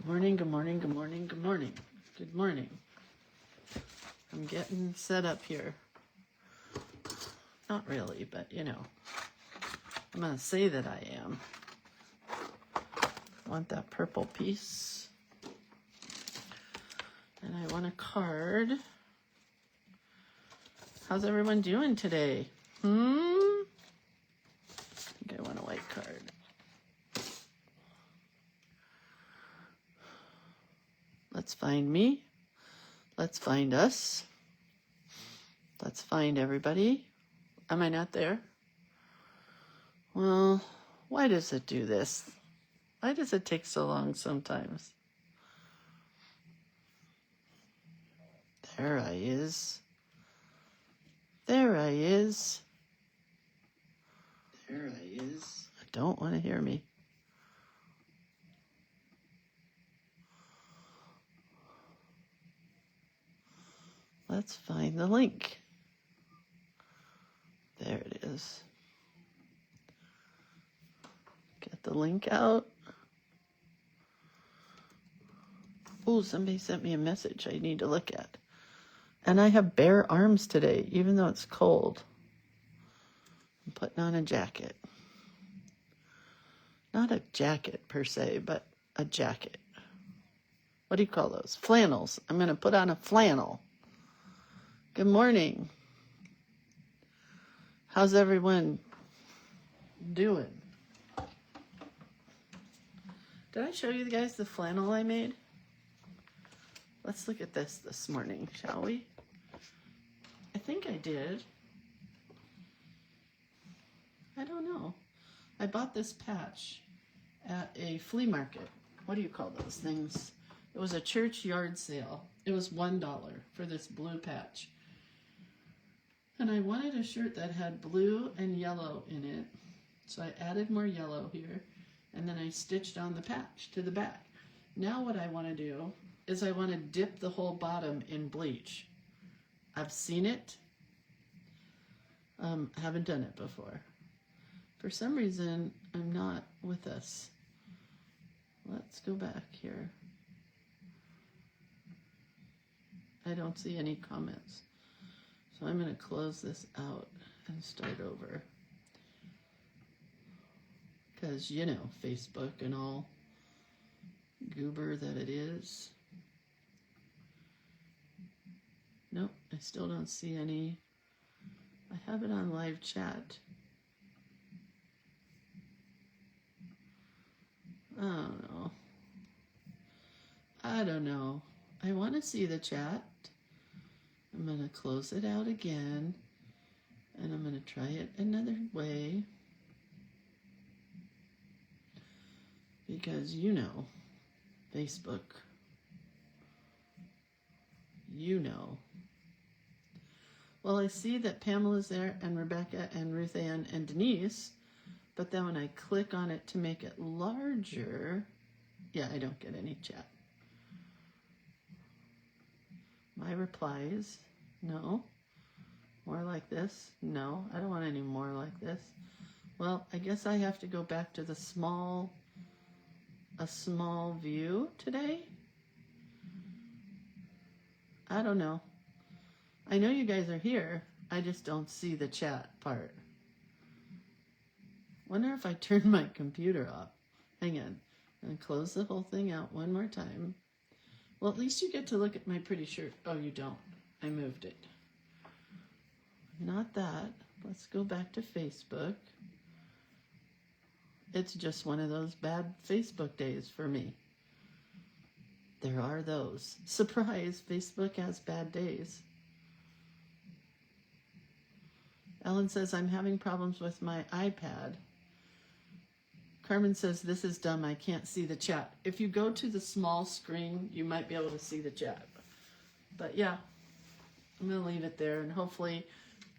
Good morning, good morning, good morning, good morning. Good morning. I'm getting set up here. Not really, but you know, I'm going to say that I am. I want that purple piece. And I want a card. How's everyone doing today? I think I want a white card. Let's find me. Let's find us. Let's find everybody. Am I not there? Well, why does it do this? Why does it take so long sometimes? There I is. There I is. There I is. I don't want to hear me. Let's find the link. There it is. Get the link out. Oh, somebody sent me a message I need to look at. And I have bare arms today, even though it's cold. I'm putting on a jacket. Not a jacket per se, but a jacket. What do you call those? Flannels. I'm going to put on a flannel. Good morning. How's everyone doing? Did I show you guys the flannel I made? Let's look at this morning, shall we? I think I did. I don't know. I bought this patch at a flea market. What do you call those things? It was a church yard sale. It was $1 for this blue patch. And I wanted a shirt that had blue and yellow in it. So I added more yellow here. And then I stitched on the patch to the back. Now what I want to do is I want to dip the whole bottom in bleach. I've seen it. Haven't done it before. For some reason, I'm not with us. Let's go back here. I don't see any comments. So I'm going to close this out and start over. Because, you know, Facebook and all goober that it is. Nope, I still don't see any. I have it on live chat. I don't know. I want to see the chat. I'm going to close it out again. And I'm going to try it another way. Because you know, Facebook. You know. Well, I see that Pamela's there and Rebecca and Ruth Ann and Denise. But then when I click on it to make it larger, yeah, I don't get any chat. My replies, no. More like this, no. I don't want any more like this. Well, I guess I have to go back to a small view today. I don't know. I know you guys are here. I just don't see the chat part. Wonder if I turn my computer off. Hang on. I'm going to close the whole thing out one more time. Well, at least you get to look at my pretty shirt. Oh, you don't. I moved it. Not that. Let's go back to Facebook. It's just one of those bad Facebook days for me. There are those. Surprise, Facebook has bad days. Ellen says, I'm having problems with my iPad. Carmen says, this is dumb. I can't see the chat. If you go to the small screen, you might be able to see the chat. But yeah, I'm going to leave it there. And hopefully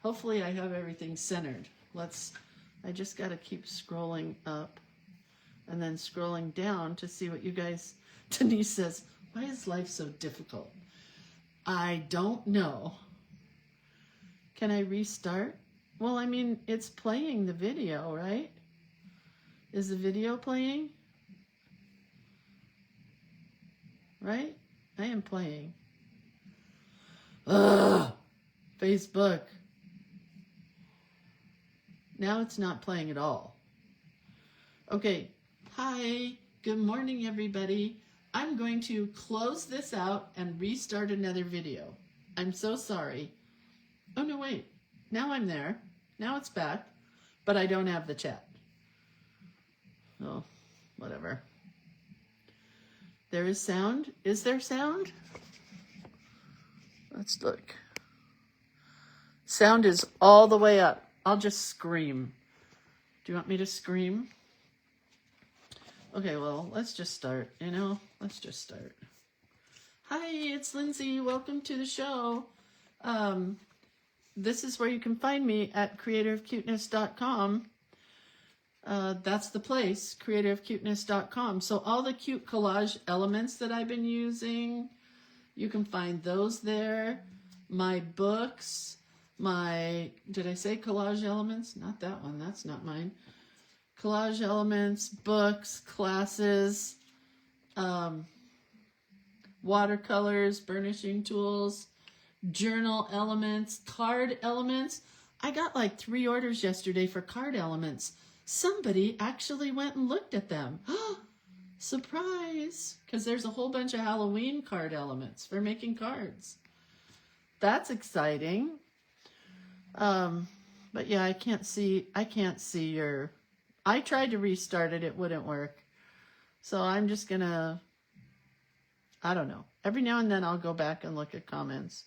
I have everything centered. I just got to keep scrolling up and then scrolling down to see what you guys, Denise says, why is life so difficult? I don't know. Can I restart? Well, I mean, it's playing the video, right? Is the video playing? right? I am playing. Ugh! Facebook. Now it's not playing at all. Okay. Hi. Good morning, everybody. I'm going to close this out and restart another video. I'm so sorry. Oh, no, wait. Now I'm there. Now it's back. But I don't have the chat. Oh, whatever. There is sound. Is there sound? Let's look. Sound is all the way up. I'll just scream. Do you want me to scream? Okay, well, let's just start, Let's just start. Hi, it's Lindsay. Welcome to the show. This is where you can find me at creativecuteness.com. That's the place, creativecuteness.com. So all the cute collage elements that I've been using, you can find those there. My books, did I say collage elements? Not that one, that's not mine. Collage elements, books, classes, watercolors, burnishing tools, journal elements, card elements. I got like 3 orders yesterday for card elements. Somebody actually went and looked at them. Surprise! Because there's a whole bunch of Halloween card elements for making cards. That's exciting. But yeah, I can't see your... I tried to restart it. It wouldn't work. So I'm just gonna... I don't know. Every now and then I'll go back and look at comments.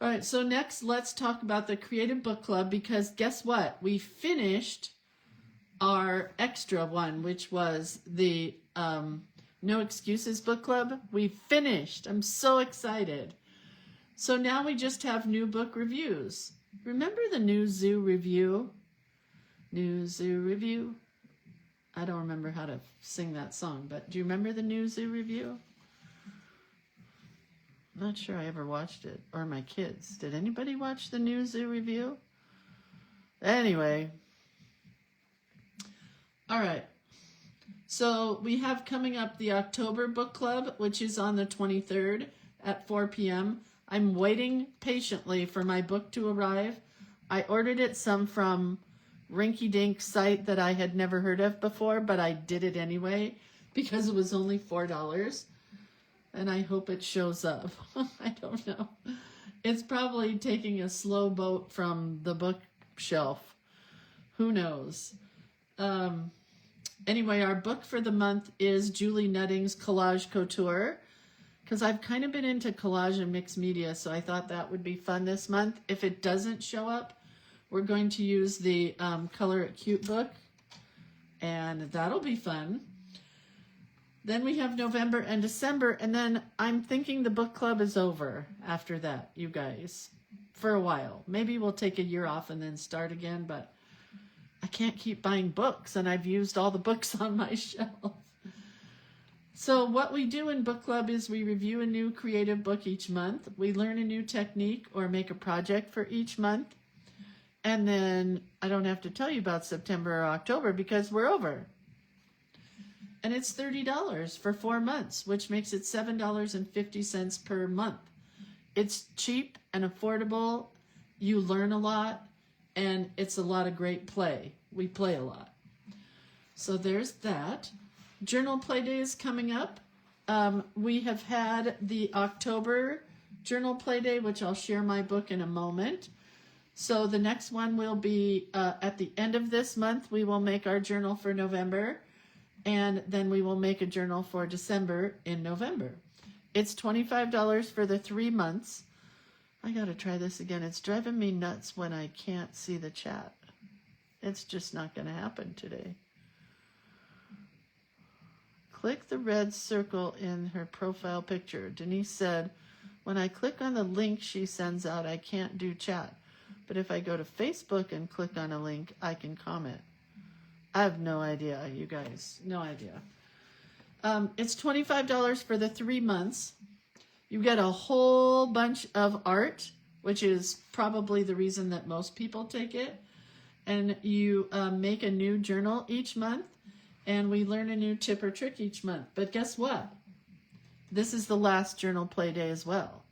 All right, so next let's talk about the Creative Book Club, because guess what? We finished our extra one, which was the No Excuses Book Club. We finished. I'm so excited. So now we just have new book reviews. Remember the New Zoo Review? New Zoo Review? I don't remember how to sing that song, but do you remember the New Zoo Review? Not sure I ever watched it, or my kids. Did anybody watch the New Zoo Review? Anyway. All right. So we have coming up the October Book Club, which is on the 23rd at 4 p.m. I'm waiting patiently for my book to arrive. I ordered it some from Rinky Dink site that I had never heard of before, but I did it anyway because it was only $4. And I hope it shows up. I don't know. It's probably taking a slow boat from the bookshelf. Who knows? Anyway, our book for the month is Julie Nutting's Collage Couture, because I've kind of been into collage and mixed media, so I thought that would be fun this month. If it doesn't show up, we're going to use the Color It Cute book, and that'll be fun. Then we have November and December, and then I'm thinking the book club is over after that, you guys, for a while. Maybe we'll take a year off and then start again, but I can't keep buying books, and I've used all the books on my shelf. So what we do in book club is we review a new creative book each month. We learn a new technique or make a project for each month. And then I don't have to tell you about September or October because we're over. And it's $30 for 4 months, which makes it $7.50 per month. It's cheap and affordable. You learn a lot, and it's a lot of great play. We play a lot. So there's that. Journal Play Day is coming up. We have had the October Journal Play Day, which I'll share my book in a moment. So the next one will be at the end of this month. We will make our journal for November. And then we will make a journal for December in November. It's $25 for the 3 months. I got to try this again. It's driving me nuts when I can't see the chat. It's just not going to happen today. Click the red circle in her profile picture. Denise said, when I click on the link she sends out, I can't do chat. But if I go to Facebook and click on a link, I can comment. I have no idea, you guys. No idea. It's $25 for the 3 months. You get a whole bunch of art, which is probably the reason that most people take it. And you make a new journal each month. And we learn a new tip or trick each month. But guess what? this is the last journal play day as well.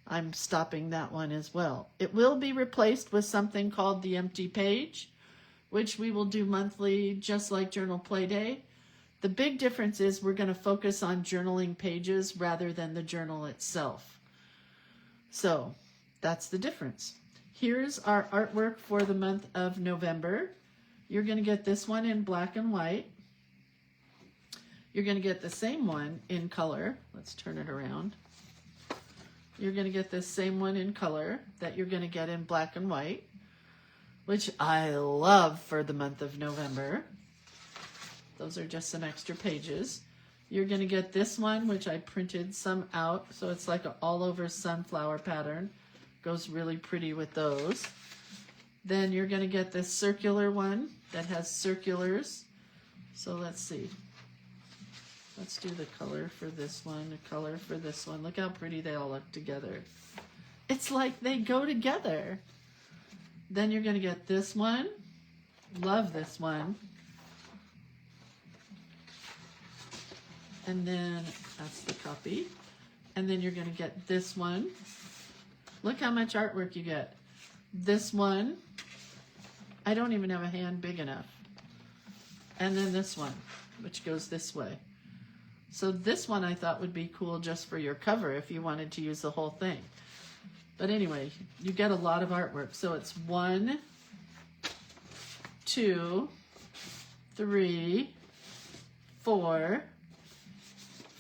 I'm stopping that one as well. It will be replaced with something called the empty page, which we will do monthly, just like journal play day. The big difference is we're going to focus on journaling pages rather than the journal itself. So that's the difference. Here's our artwork for the month of November. You're going to get this one in black and white. You're going to get the same one in color. Let's turn it around. You're going to get this same one in color that you're going to get in black and white, which I love for the month of November. Those are just some extra pages. You're going to get this one, which I printed some out, so it's like an all-over sunflower pattern. Goes really pretty with those. Then you're going to get this circular one that has circulars. So let's see. Let's do the color for this one, the color for this one. Look how pretty they all look together. It's like they go together. Then you're going to get this one. Love this one. And then that's the copy. And then you're going to get this one. Look how much artwork you get. This one. I don't even have a hand big enough. And then this one, which goes this way. So this one I thought would be cool just for your cover if you wanted to use the whole thing. But anyway, you get a lot of artwork. So it's 1, 2, 3, 4,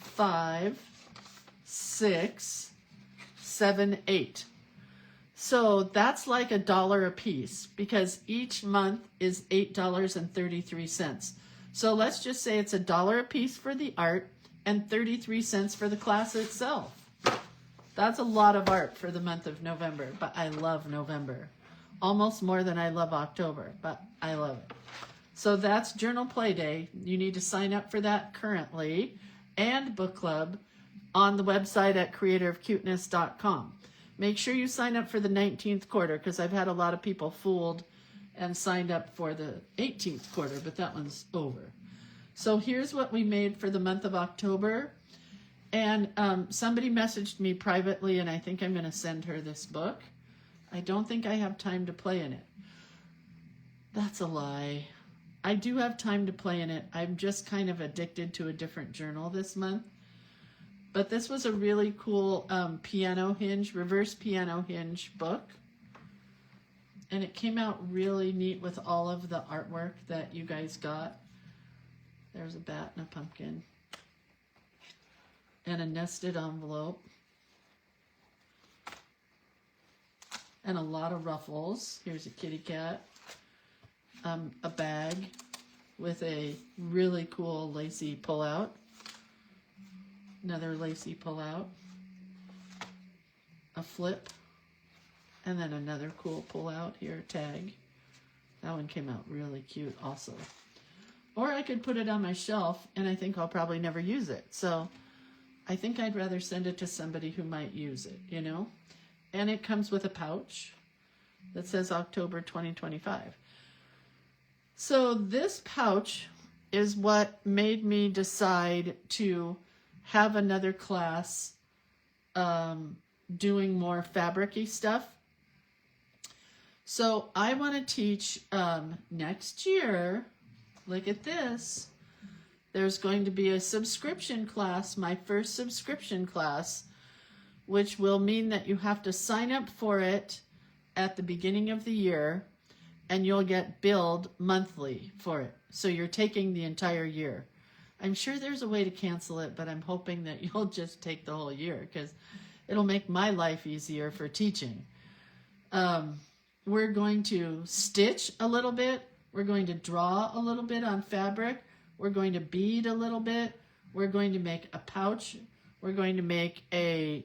5, 6, 7, 8. So that's like $1 a piece because each month is $8.33. So let's just say it's $1 a piece for the art and 33 cents for the class itself. That's a lot of art for the month of November, but I love November. Almost more than I love October, but I love it. So that's Journal Play Day. You need to sign up for that currently, and book club on the website at creatorofcuteness.com. Make sure you sign up for the 19th quarter because I've had a lot of people fooled and signed up for the 18th quarter, but that one's over. So here's what we made for the month of October. And somebody messaged me privately, and I think I'm going to send her this book. I don't think I have time to play in it. That's a lie. I do have time to play in it. I'm just kind of addicted to a different journal this month. But this was a really cool piano hinge, reverse piano hinge book. And it came out really neat with all of the artwork that you guys got. There's a bat and a pumpkin. And a nested envelope. And a lot of ruffles. Here's a kitty cat. A bag with a really cool lacy pullout. Another lacy pullout. A flip. And then another cool pullout here, tag. That one came out really cute also. Or I could put it on my shelf and I think I'll probably never use it. So I think I'd rather send it to somebody who might use it, you know? And it comes with a pouch that says October 2025. So this pouch is what made me decide to have another class doing more fabric-y stuff. So I want to teach next year, look at this, there's going to be a subscription class, my first subscription class, which will mean that you have to sign up for it at the beginning of the year and you'll get billed monthly for it. So you're taking the entire year. I'm sure there's a way to cancel it, but I'm hoping that you'll just take the whole year because it'll make my life easier for teaching. We're going to stitch a little bit. We're going to draw a little bit on fabric. We're going to bead a little bit. We're going to make a pouch. We're going to make a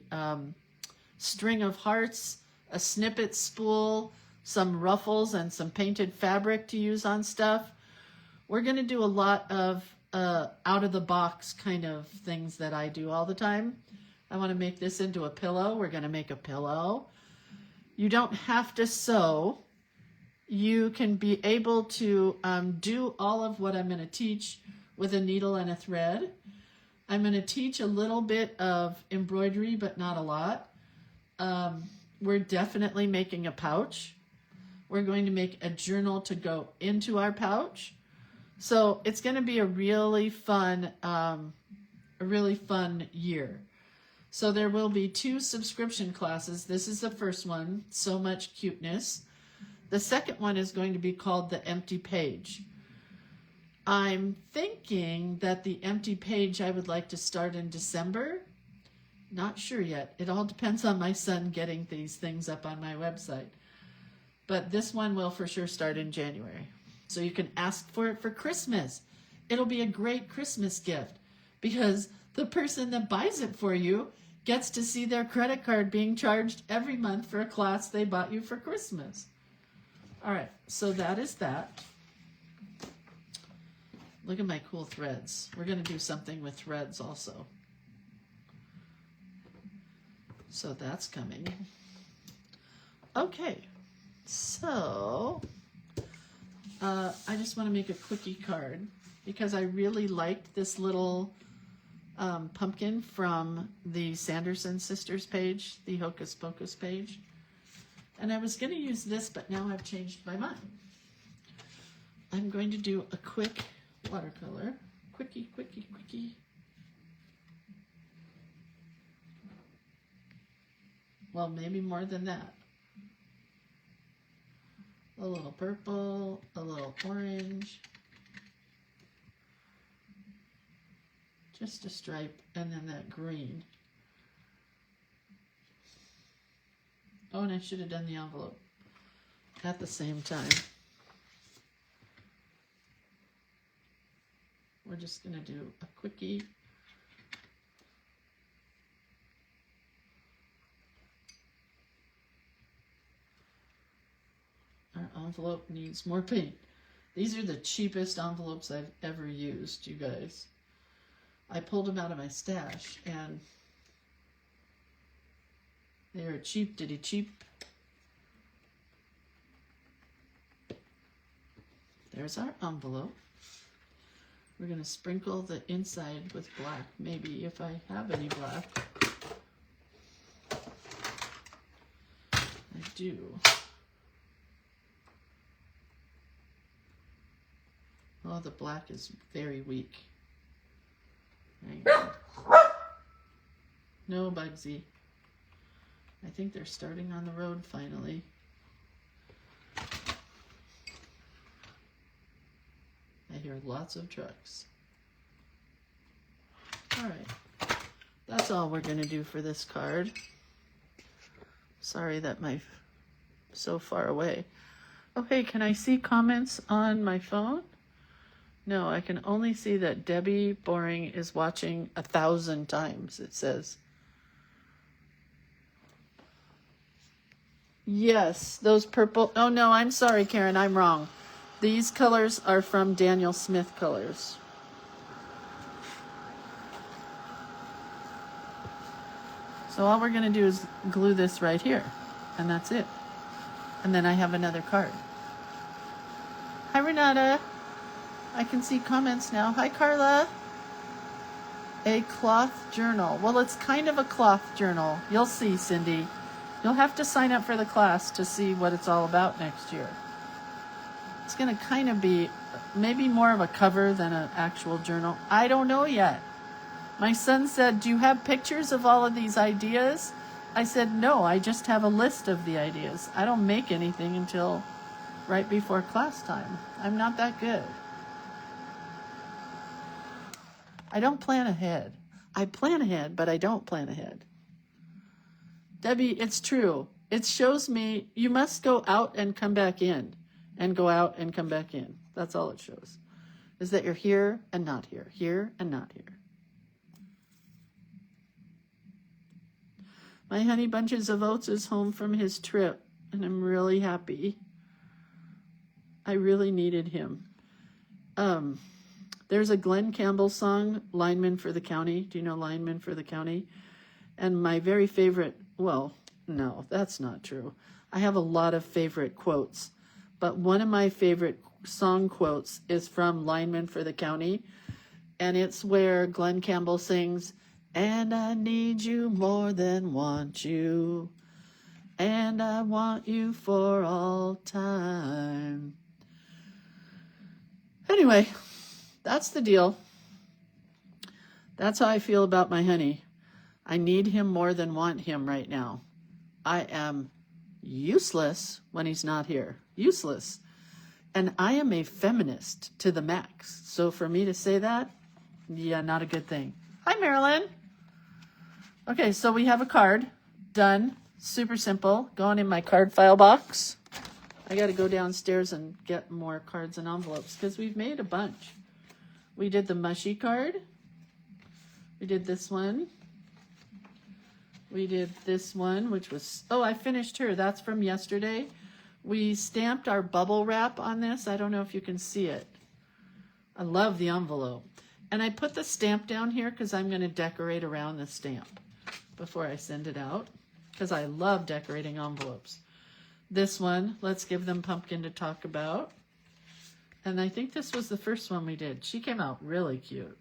string of hearts, a snippet spool, some ruffles, and some painted fabric to use on stuff. We're going to do a lot of out-of-the-box kind of things that I do all the time. I want to make this into a pillow. We're going to make a pillow. You don't have to sew. You can be able to do all of what I'm going to teach with a needle and a thread. I'm going to teach a little bit of embroidery, but not a lot. We're definitely making a pouch. We're going to make a journal to go into our pouch. So it's going to be a really fun year. So there will be 2 subscription classes. This is the first one, So Much Cuteness. The second one is going to be called The Empty Page. I'm thinking that the empty page I would like to start in December. Not sure yet. It all depends on my son getting these things up on my website. But this one will for sure start in January. So you can ask for it for Christmas. It'll be a great Christmas gift because the person that buys it for you gets to see their credit card being charged every month for a class they bought you for Christmas. All right, so that is that. Look at my cool threads. We're going to do something with threads also. So that's coming. Okay, so I just want to make a quickie card because I really liked this little pumpkin from the Sanderson Sisters page, the Hocus Pocus page. And I was going to use this, but now I've changed my mind. I'm going to do a quick watercolor. Quickie. Well, maybe more than that. A little purple, a little orange. Just a stripe, and then that green. Oh, and I should have done the envelope at the same time. We're just going to do a quickie. Our envelope needs more paint. These are the cheapest envelopes I've ever used, you guys. I pulled them out of my stash and they are cheap, diddy cheap. There's our envelope. We're going to sprinkle the inside with black, maybe if I have any black. I do. Oh, the black is very weak. Hang on. No, Bugsy. I think they're starting on the road finally. I hear lots of trucks. All right. That's all we're going to do for this card. Sorry that my so far away. Okay, can I see comments on my phone? No, I can only see that Debbie Boring is watching 1,000 times, it says. Yes, those purple. Oh, no, I'm sorry, Karen, I'm wrong. These colors are from Daniel Smith colors. So all we're going to do is glue this right here, and that's it. And then I have another card. Hi, Renata. I can see comments now. Hi, Carla. A cloth journal. Well, it's kind of a cloth journal. You'll see, Cindy. You'll have to sign up for the class to see what it's all about next year. It's going to kind of be maybe more of a cover than an actual journal. I don't know yet. My son said, do you have pictures of all of these ideas? I said, no, I just have a list of the ideas. I don't make anything until right before class time. I'm not that good. I don't plan ahead. I plan ahead, but I don't plan ahead. Debbie, it's true. It shows me you must go out and come back in, and go out and come back in. That's all it shows, is that you're here and not here and not here. My Honey Bunches of Oats is home from his trip, and I'm really happy. I really needed him. There's a Glenn Campbell song, Lineman for the County. Do you know Lineman for the County? And my very favorite, well, no, that's not true. I have a lot of favorite quotes, but one of my favorite song quotes is from Lineman for the County. And it's where Glenn Campbell sings, "And I need you more than want you, and I want you for all time." Anyway, that's the deal. That's how I feel about my honey. I need him more than want him right now. I am useless when he's not here. Useless. And I am a feminist to the max. So for me to say that, yeah, not a good thing. Hi, Marilyn. Okay, so we have a card. Done. Super simple. Going in my card file box. I got to go downstairs and get more cards and envelopes because we've made a bunch. We did the mushy card. We did this one. We did this one, which was, oh, I finished her. That's from yesterday. We stamped our bubble wrap on this. I don't know if you can see it. I love the envelope. And I put the stamp down here because I'm going to decorate around the stamp before I send it out because I love decorating envelopes. This one, let's give them pumpkin to talk about. And I think this was the first one we did. She came out really cute.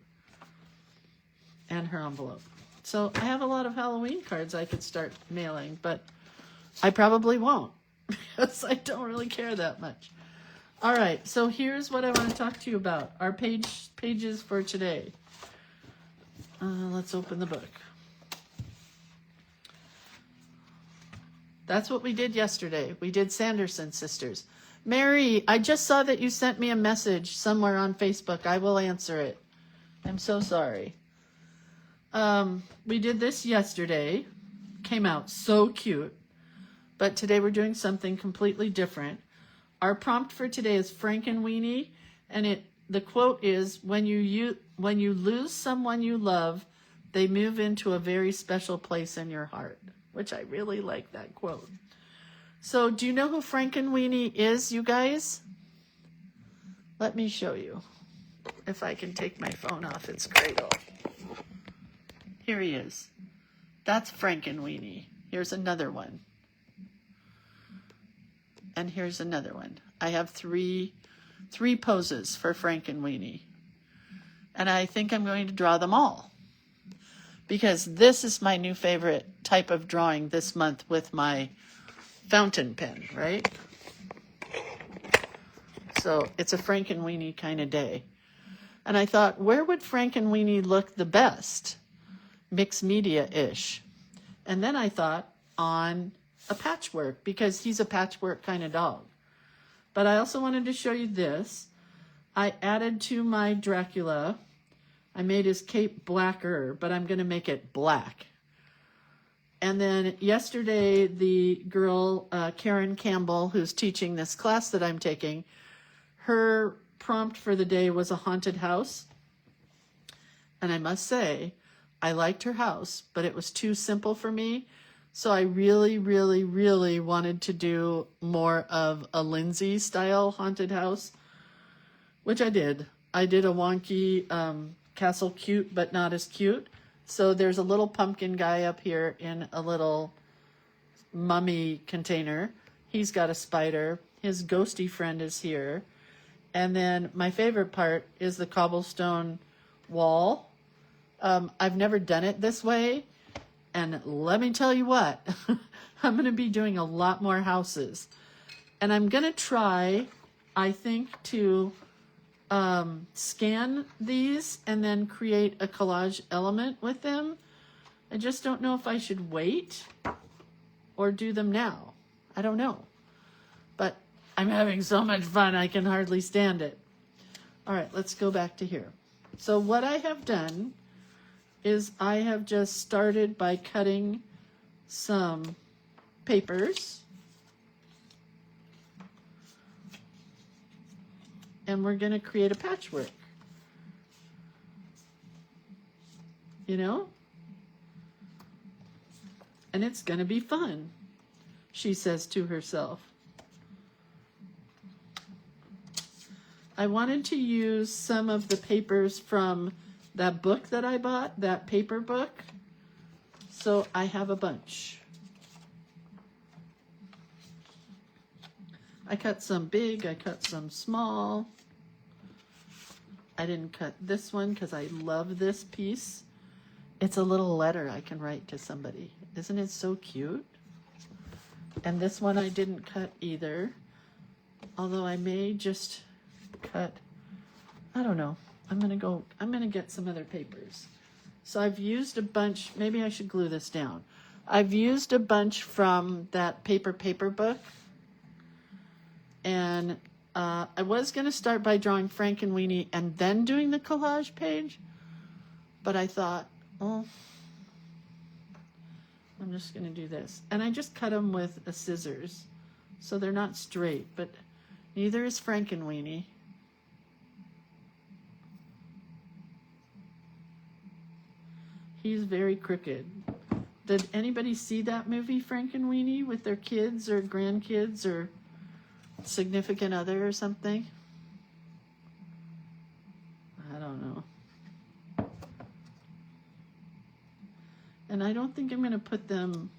And her envelope. So I have a lot of Halloween cards I could start mailing, but I probably won't because I don't really care that much. All right, so here's what I want to talk to you about. Our pages for today. Let's open the book. That's what we did yesterday. We did Sanderson Sisters. Mary, I just saw that you sent me a message somewhere on Facebook. I will answer it. I'm so sorry. We did this yesterday. Came out so cute. But today we're doing something completely different. Our prompt for today is Frankenweenie, and the quote is, when you lose someone you love, they move into a very special place in your heart, which I really like that quote. So do you know who Frankenweenie is, you guys? Let me show you. If I can take my phone off its cradle. Here he is. That's Frankenweenie. Here's another one. And here's another one. I have three poses for Frankenweenie. And I think I'm going to draw them all. Because this is my new favorite type of drawing this month with my fountain pen, right? So it's a Frankenweenie kind of day. And I thought, where would Frankenweenie look the best? Mixed media-ish. And then I thought on a patchwork because he's a patchwork kind of dog. But I also wanted to show you this. I added to my Dracula, I made his cape blacker, but I'm going to make it black. And then yesterday, the girl, Karen Campbell, who's teaching this class that I'm taking, her prompt for the day was a haunted house. And I must say, I liked her house, but it was too simple for me. So I really, really, really wanted to do more of a Lindsay style haunted house, which I did. I did a wonky castle cute, but not as cute. So there's a little pumpkin guy up here in a little mummy container. He's got a spider. His ghosty friend is here. And then my favorite part is the cobblestone wall. I've never done it this way. And let me tell you what, I'm going to be doing a lot more houses. And I'm going to try, I think, to scan these and then create a collage element with them. I just don't know if I should wait or do them now. I don't know. But I'm having so much fun, I can hardly stand it. All right, let's go back to here. So what I have done is I have just started by cutting some papers. And we're going to create a patchwork. You know? And it's going to be fun, she says to herself. I wanted to use some of the papers from that book that I bought, that paper book. So I have a bunch. I cut some big, I cut some small. I didn't cut this one because I love this piece. It's a little letter I can write to somebody. Isn't it so cute? And this one I didn't cut either. Although I may just cut, I don't know. I'm gonna get some other papers. So I've used a bunch, maybe I should glue this down. I've used a bunch from that paper book. And I was gonna start by drawing Frankenweenie and then doing the collage page. But I thought, oh, I'm just gonna do this. And I just cut them with a scissors. So they're not straight, but neither is Frankenweenie. He's very crooked. Did anybody see that movie, Frankenweenie, with their kids or grandkids or significant other or something? I don't know. And I don't think I'm going to put them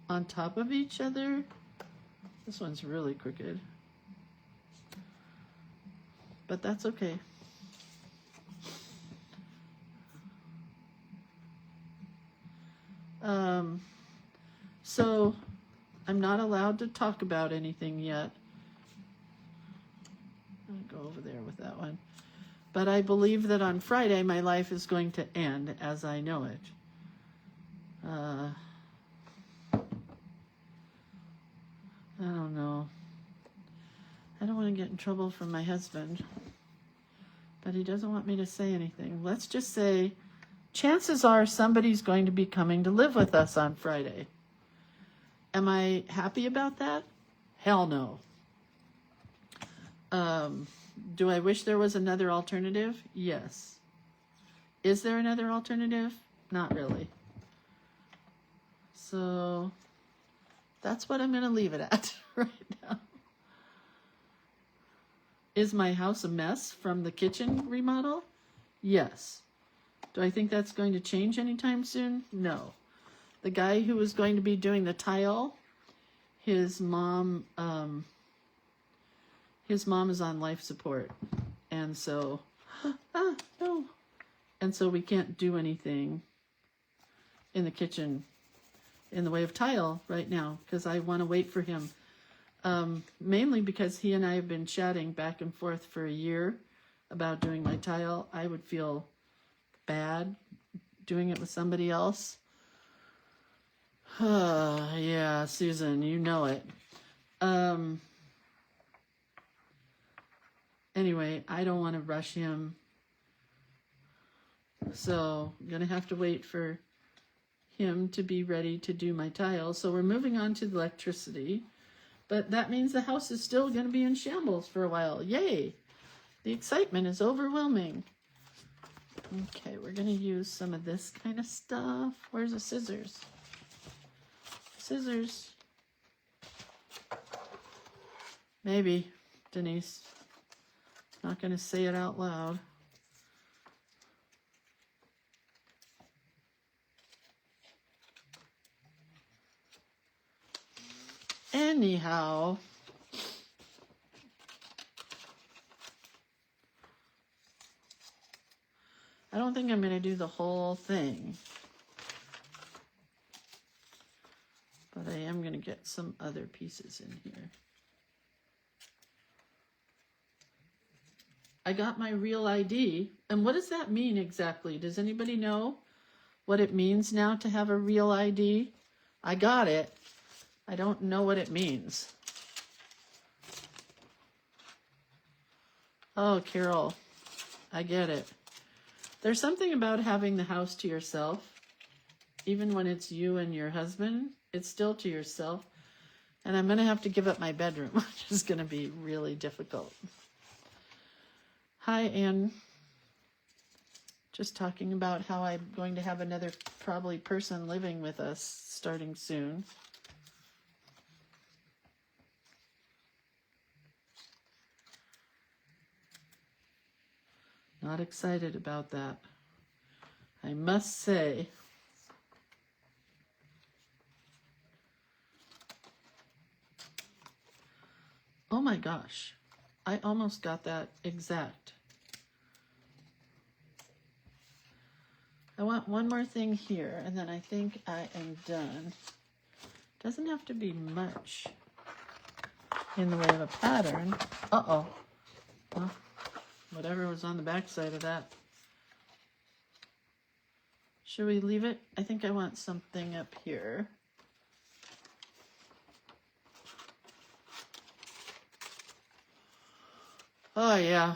on top of each other. This one's really crooked. But that's okay. So I'm not allowed to talk about anything yet. I'll go over there with that one. But I believe that on Friday my life is going to end as I know it. I don't know. I don't want to get in trouble from my husband. But he doesn't want me to say anything. Let's just say, chances are somebody's going to be coming to live with us on Friday. Am I happy about that? Hell no. Do I wish there was another alternative? Yes. Is there another alternative? Not really. So that's what I'm going to leave it at right now. Is my house a mess from the kitchen remodel? Yes. Do I think that's going to change anytime soon? No. The guy who was going to be doing the tile, his mom is on life support. And so, no. And so we can't do anything in the kitchen in the way of tile right now because I want to wait for him. Mainly because he and I have been chatting back and forth for a year about doing my tile. I would feel bad doing it with somebody else. Yeah, Susan, you know it. Anyway, I don't want to rush him. So I'm going to have to wait for him to be ready to do my tile. So we're moving on to the electricity. But that means the house is still going to be in shambles for a while. Yay! The excitement is overwhelming. Okay, we're going to use some of this kind of stuff. Where's the scissors? Scissors. Maybe, Denise. Not going to say it out loud. Anyhow, I don't think I'm going to do the whole thing, but I am going to get some other pieces in here. I got my real ID, and what does that mean exactly? Does anybody know what it means now to have a real ID? I got it. I don't know what it means. Oh, Carol, I get it. There's something about having the house to yourself. Even when it's you and your husband, it's still to yourself. And I'm going to have to give up my bedroom, which is going to be really difficult. Hi, Anne. Just talking about how I'm going to have another probably person living with us starting soon. Not excited about that, I must say. Oh my gosh, I almost got that exact. I want one more thing here, and then I think I am done. Doesn't have to be much in the way of a pattern. Uh-oh. Well, whatever was on the back side of that. Should we leave it? I think I want something up here. Oh, yeah.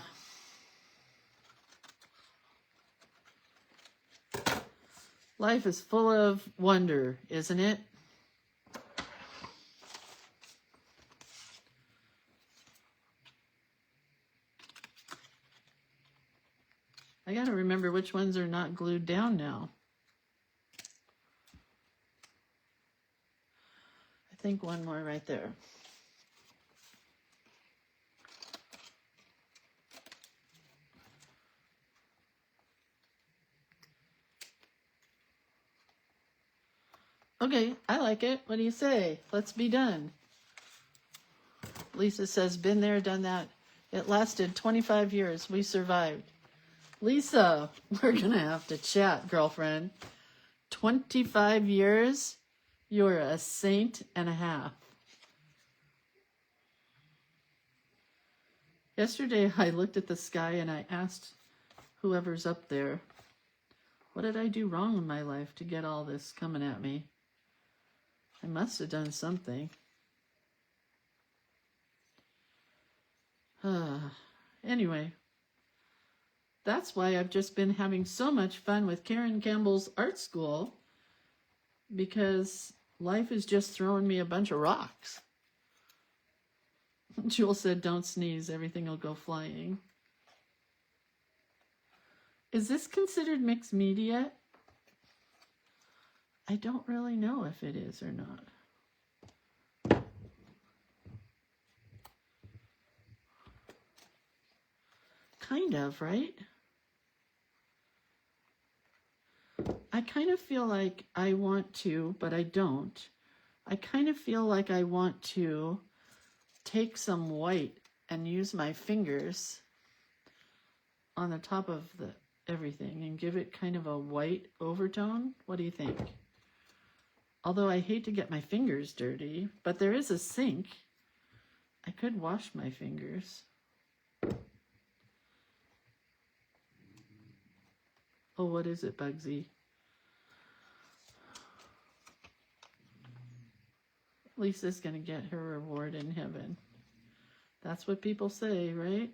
Life is full of wonder, isn't it? I gotta remember which ones are not glued down now. I think one more right there. Okay, I like it. What do you say? Let's be done. Lisa says, been there, done that. It lasted 25 years. We survived. Lisa, we're going to have to chat, girlfriend. 25 years? You're a saint and a half. Yesterday, I looked at the sky and I asked whoever's up there, what did I do wrong in my life to get all this coming at me? I must have done something. Anyway, that's why I've just been having so much fun with Karen Campbell's art school, because life is just throwing me a bunch of rocks. Jewel said, don't sneeze, everything will go flying. Is this considered mixed media? I don't really know if it is or not. Kind of, right? I kind of feel like I want to, but I don't. I kind of feel like I want to take some white and use my fingers on the top of the everything and give it kind of a white overtone. What do you think? Although I hate to get my fingers dirty, but there is a sink. I could wash my fingers. Oh, what is it, Bugsy? Lisa's gonna get her reward in heaven. That's what people say, right?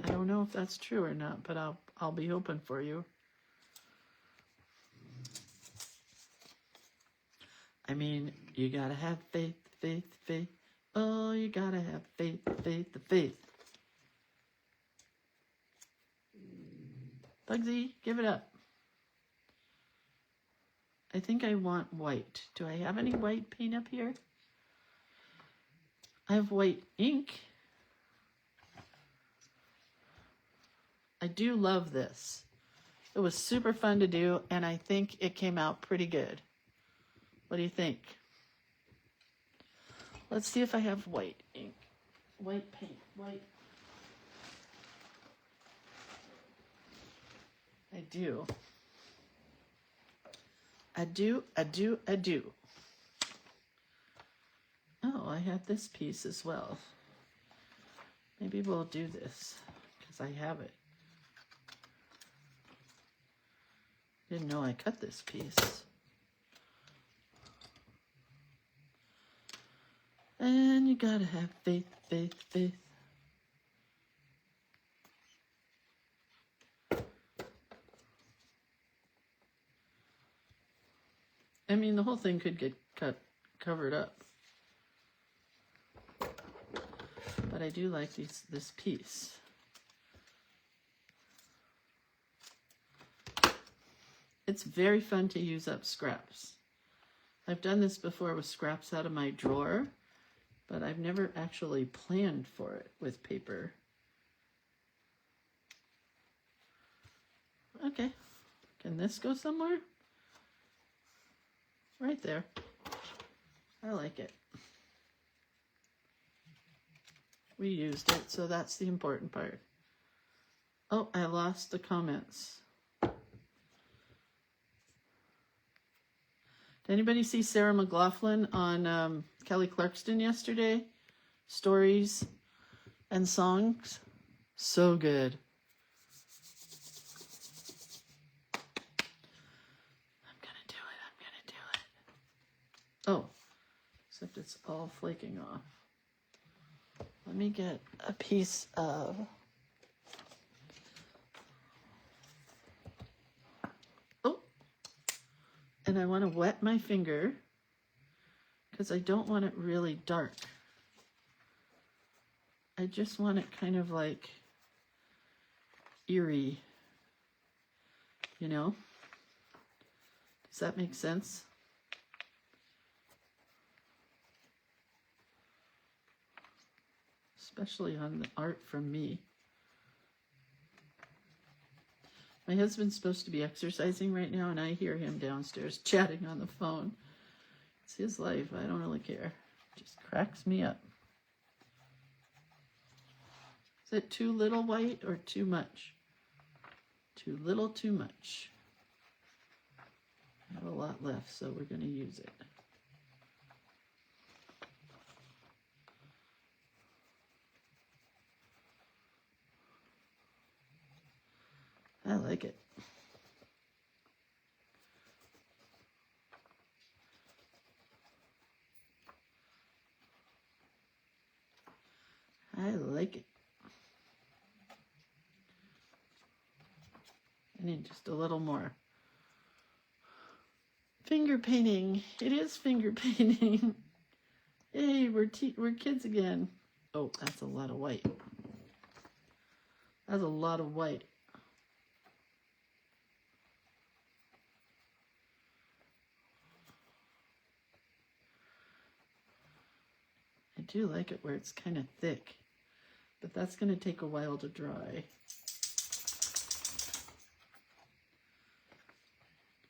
I don't know if that's true or not, but I'll be hoping for you. I mean, you gotta have faith, faith, faith. Oh, you gotta have faith, faith, faith. Bugsy, give it up. I think I want white. Do I have any white paint up here? I have white ink. I do love this. It was super fun to do, and I think it came out pretty good. What do you think? Let's see if I have white ink. White paint. White. I do. I do. Oh, I have this piece as well. Maybe we'll do this because I have it. Didn't know I cut this piece. And you gotta have faith, faith, faith. I mean, the whole thing could get covered up. But I do like this piece. It's very fun to use up scraps. I've done this before with scraps out of my drawer, but I've never actually planned for it with paper. Okay, can this go somewhere? Right there. I like it. We used it, so that's the important part. Oh, I lost the comments. Did anybody see Sarah McLachlan on Kelly Clarkson yesterday? Stories and songs. So good. I'm gonna do it. Oh, except it's all flaking off. Let me get a piece of... Oh, and I want to wet my finger because I don't want it really dark. I just want it kind of like eerie, you know? Does that make sense? Especially on the art from me. My husband's supposed to be exercising right now, and I hear him downstairs chatting on the phone. It's his life. I don't really care. It just cracks me up. Is it too little white or too much? Too little, too much. I have a lot left, so we're going to use it. I like it. I like it. I need just a little more. Finger painting. It is finger painting. Hey, we're kids again. Oh, that's a lot of white. That's a lot of white. I do like it where it's kind of thick, but that's going to take a while to dry.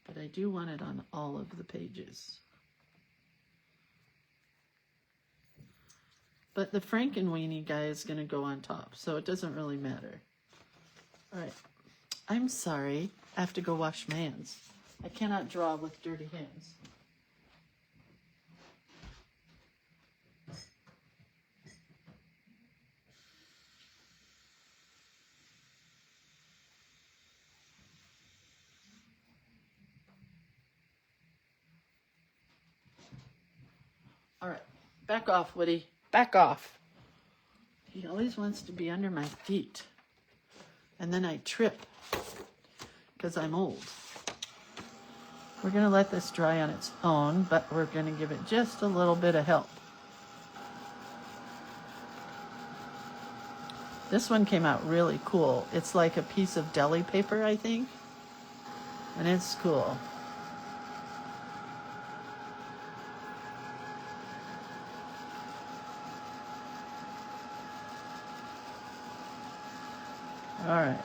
But I do want it on all of the pages. But the Frankenweenie guy is going to go on top, so it doesn't really matter. All right. I'm sorry. I have to go wash my hands. I cannot draw with dirty hands. All right. Back off, Woody. Back off. He always wants to be under my feet. And then I trip because I'm old. We're going to let this dry on its own, but we're going to give it just a little bit of help. This one came out really cool. It's like a piece of deli paper, I think. And it's cool. All right.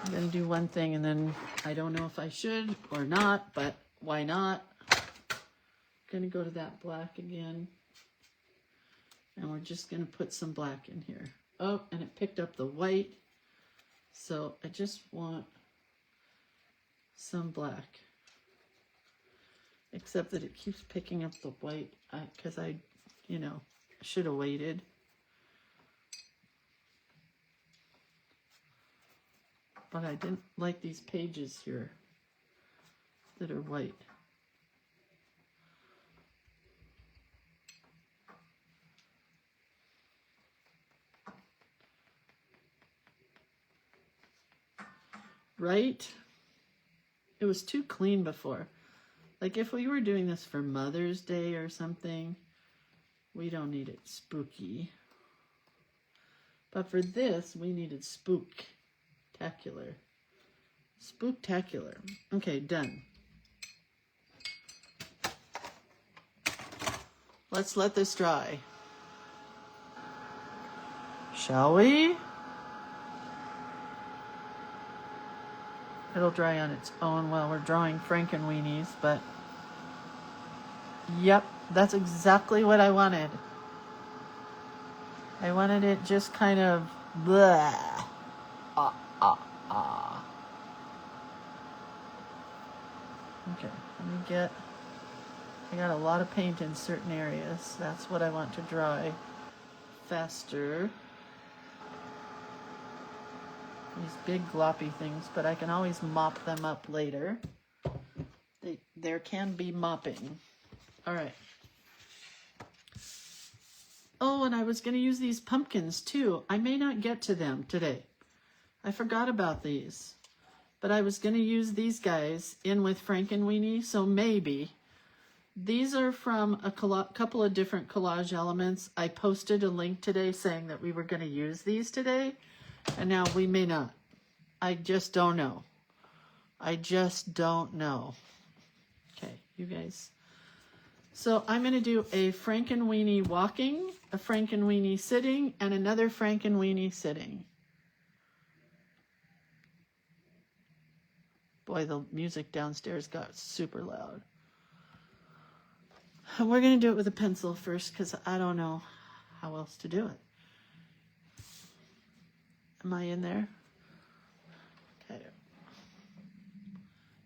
I'm going to do one thing and then I don't know if I should or not, but why not? Going to go to that black again. And we're just going to put some black in here. Oh, and it picked up the white. So I just want some black. Except that it keeps picking up the white because I, should have waited. But I didn't like these pages here that are white. Right? It was too clean before. Like if we were doing this for Mother's Day or something, we don't need it spooky. But for this, we needed spooktacular. Spooktacular. Okay, done. Let's let this dry. Shall we? It'll dry on its own while we're drawing Frankenweenies, but yep, that's exactly what I wanted. I wanted it just kind of blah. Okay, let me get, I got a lot of paint in certain areas. That's what I want to dry faster. These big gloppy things, but I can always mop them up later. There can be mopping. All right. Oh, and I was going to use these pumpkins too. I may not get to them today. I forgot about these. But I was going to use these guys in with Frankenweenie, so maybe. These are from a couple of different collage elements. I posted a link today saying that we were going to use these today, and now we may not. I just don't know. I just don't know. Okay, you guys. So I'm going to do a Frankenweenie walking, a Frankenweenie sitting, and another Frankenweenie sitting. Boy, the music downstairs got super loud. We're going to do it with a pencil first because I don't know how else to do it. Am I in there? Okay.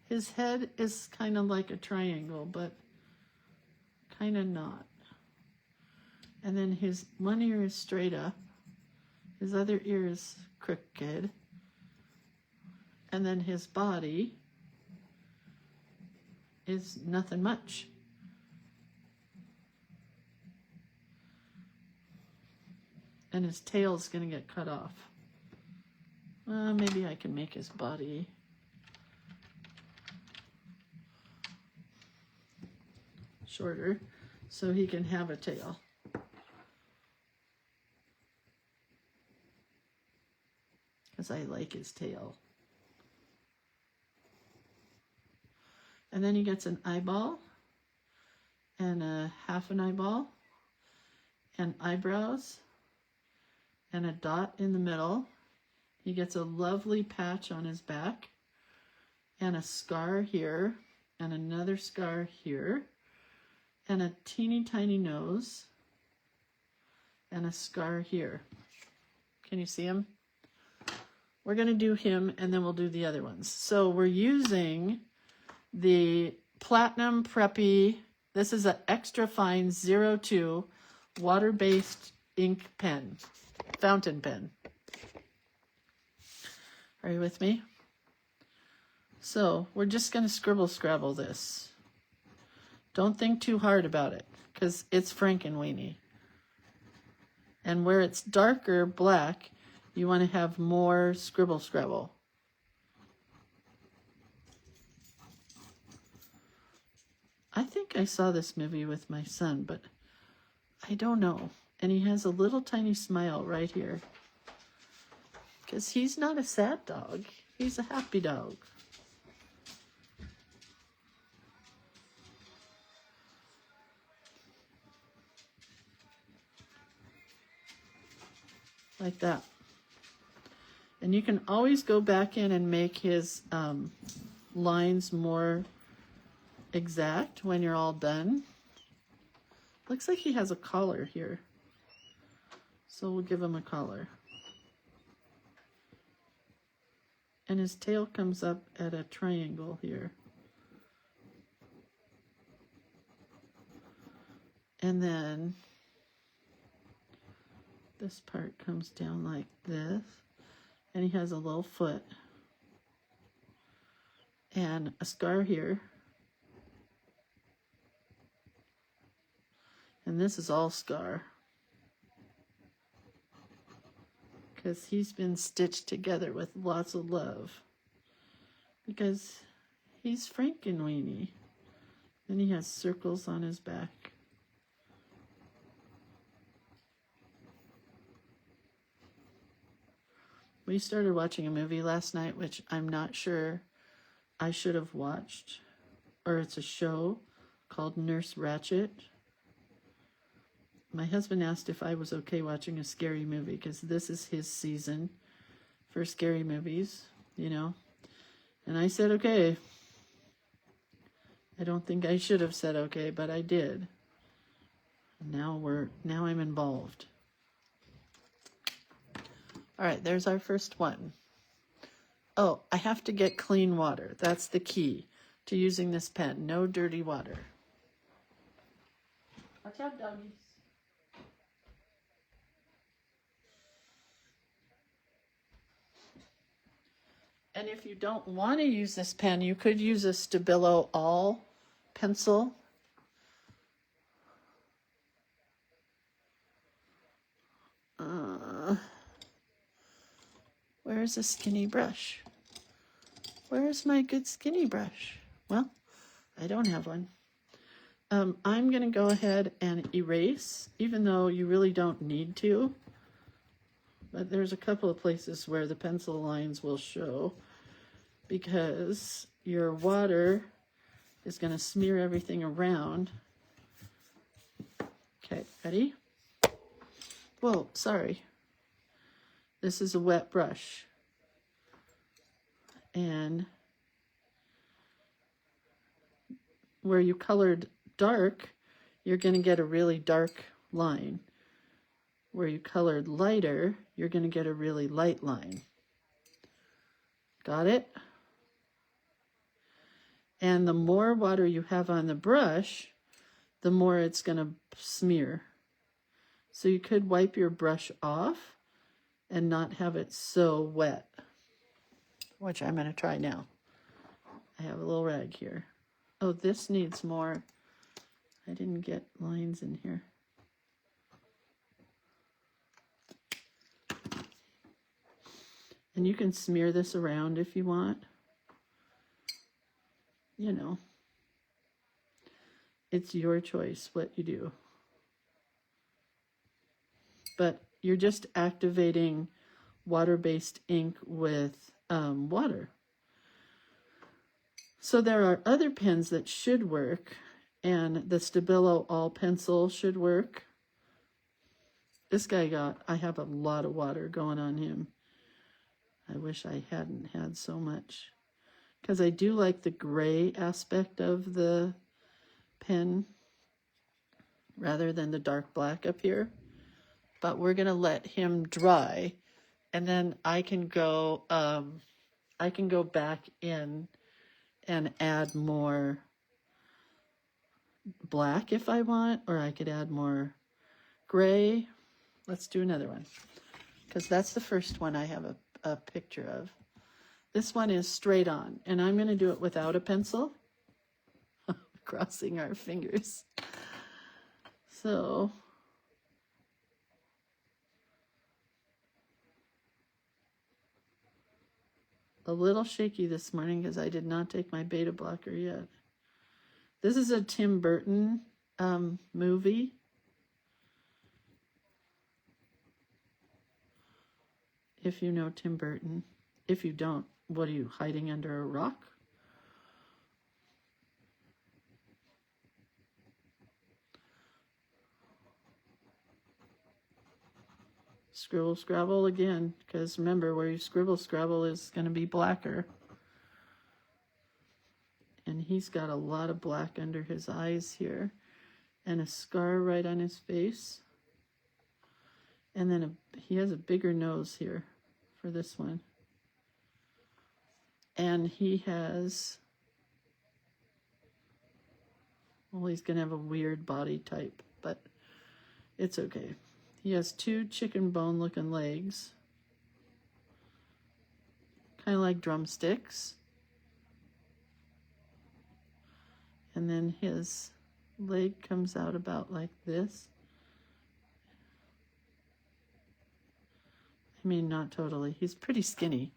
His head is kind of like a triangle, but kind of not. And then his one ear is straight up. His other ear is crooked. And then his body is nothing much. And his tail's going to get cut off. Maybe I can make his body shorter so he can have a tail. Because I like his tail. And then he gets an eyeball and a half an eyeball and eyebrows and a dot in the middle. He gets a lovely patch on his back and a scar here and another scar here and a teeny tiny nose and a scar here. Can you see him? We're going to do him and then we'll do the other ones. So we're using the Platinum Preppy. This is an extra fine 02 water-based ink pen, fountain pen. Are you with me? So we're just going to scribble scrabble this. Don't think too hard about it because it's Frankenweenie. And where it's darker black, you want to have more scribble scrabble. I think I saw this movie with my son, but I don't know. And he has a little tiny smile right here. Because he's not a sad dog. He's a happy dog. Like that. And you can always go back in and make his lines more exact when you're all done. Looks like he has a collar here. So we'll give him a collar. And his tail comes up at a triangle here. And then this part comes down like this. And he has a little foot. And a scar here. And this is all scar. Because he's been stitched together with lots of love. Because he's Frankenweenie. And he has circles on his back. We started watching a movie last night, which I'm not sure I should have watched. Or it's a show called Nurse Ratched. My husband asked if I was okay watching a scary movie because this is his season for scary movies, you know. And I said okay. I don't think I should have said okay, but I did. Now I'm involved. All right, there's our first one. Oh, I have to get clean water. That's the key. to using this pen. No dirty water. Watch out, doggies. And if you don't want to use this pen, you could use a Stabilo All pencil. Where's a skinny brush? Where's my good skinny brush? Well, I don't have one. I'm going to go ahead and erase, even though you really don't need to. But there's a couple of places where the pencil lines will show because your water is going to smear everything around. Okay, ready? Whoa, sorry. This is a wet brush. And where you colored dark, you're going to get a really dark line. Where you colored lighter, you're going to get a really light line. Got it? And the more water you have on the brush, the more it's going to smear. So you could wipe your brush off and not have it so wet, which I'm going to try now. I have a little rag here. Oh, this needs more. I didn't get lines in here. And you can smear this around if you want. You know, it's your choice what you do. But you're just activating water-based ink with water. So there are other pens that should work, and the Stabilo All pencil should work. This guy I have a lot of water going on him. I wish I hadn't had so much, because I do like the gray aspect of the pen rather than the dark black up here. But we're going to let him dry, and then I can go back in and add more black if I want, or I could add more gray. Let's do another one, because that's the first one I have a picture of. This one is straight on, and I'm going to do it without a pencil. Crossing our fingers. So a little shaky this morning because I did not take my beta blocker yet. This is a Tim Burton movie. If you know Tim Burton. If you don't, what are you, hiding under a rock? Scribble Scrabble again, because remember, where you scribble Scrabble is going to be blacker. And he's got a lot of black under his eyes here, and a scar right on his face. And then he has a bigger nose here for this one. And he has, well, he's going to have a weird body type, but it's okay. He has two chicken bone looking legs, kind of like drumsticks. And then his leg comes out about like this. I mean, not totally. He's pretty skinny.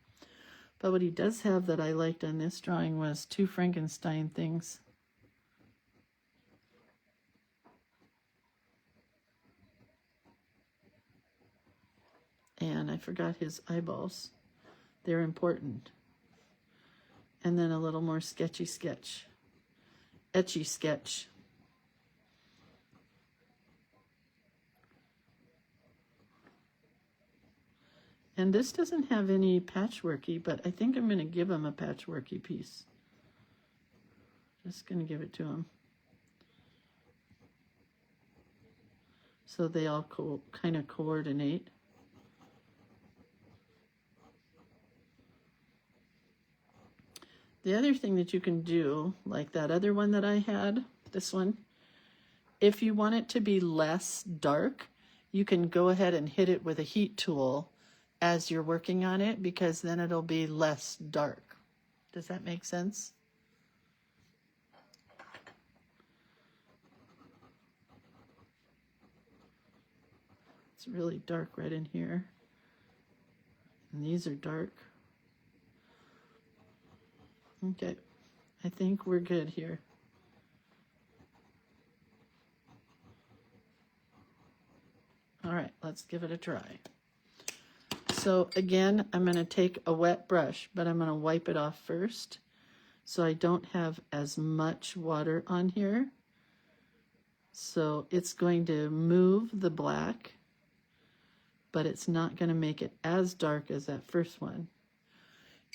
But what he does have that I liked on this drawing was two Frankenstein things. And I forgot his eyeballs. They're important. And then a little more sketchy sketch. Etchy sketch. And this doesn't have any patchworky, but I think I'm going to give him a patchworky piece. Just going to give it to him. So they all kind of coordinate. The other thing that you can do, like that other one that I had, this one, if you want it to be less dark, you can go ahead and hit it with a heat tool as you're working on it, because then it'll be less dark. Does that make sense? It's really dark right in here. And these are dark. Okay, I think we're good here. All right, let's give it a try. So again, I'm going to take a wet brush, but I'm going to wipe it off first so I don't have as much water on here. So it's going to move the black, but it's not going to make it as dark as that first one.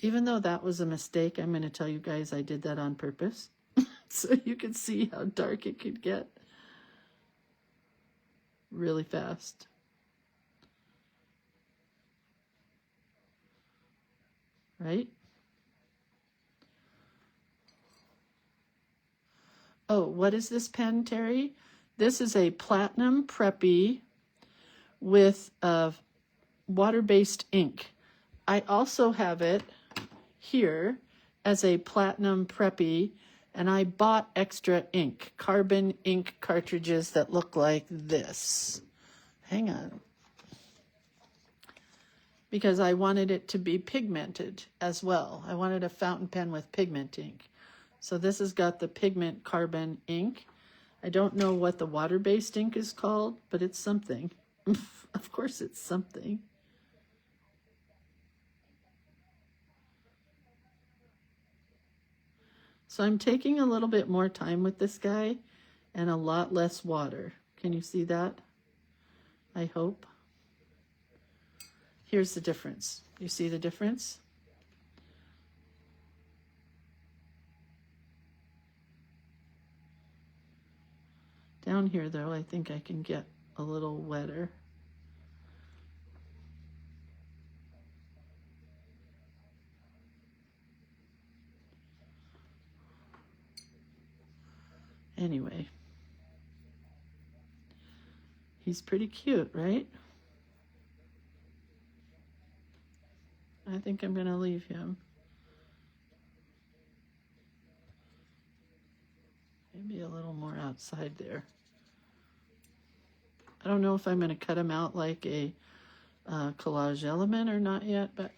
Even though that was a mistake, I'm going to tell you guys I did that on purpose so you can see how dark it could get really fast. Right? Oh, what is this pen, Terry? This is a Platinum Preppy with water-based ink. I also have it here as a Platinum Preppy, and I bought extra ink, carbon ink cartridges that look like this. Hang on. Because I wanted it to be pigmented as well. I wanted a fountain pen with pigment ink. So this has got the pigment carbon ink. I don't know what the water-based ink is called, but it's something. Of course it's something. So I'm taking a little bit more time with this guy and a lot less water. Can you see that? I hope. Here's the difference. You see the difference? Down here, though, I think I can get a little wetter. Anyway, he's pretty cute, right? I think I'm going to leave him. Maybe a little more outside there. I don't know if I'm going to cut him out like a collage element or not yet, but...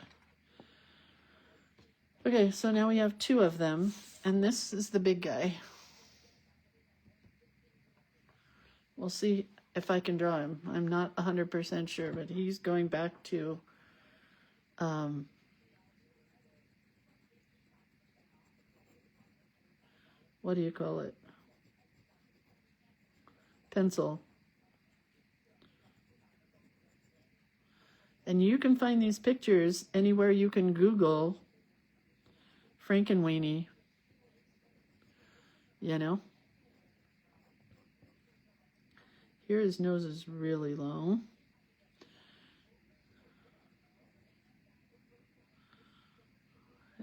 Okay, so now we have two of them, and this is the big guy. We'll see if I can draw him. I'm not 100% sure, but he's going back to what do you call it? Pencil. And you can find these pictures anywhere you can Google Frankenweenie. You know? Here his nose is really long.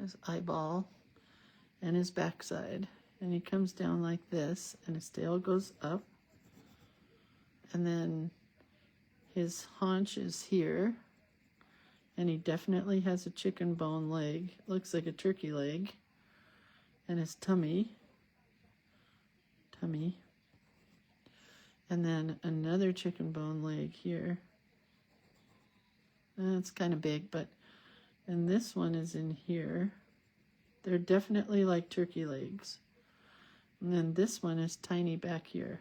His eyeball and his backside. And he comes down like this, and his tail goes up. And then his haunch is here. And he definitely has a chicken bone leg. Looks like a turkey leg. And his tummy. And then another chicken bone leg here. It's kind of big, but... And this one is in here. They're definitely like turkey legs. And then this one is tiny back here.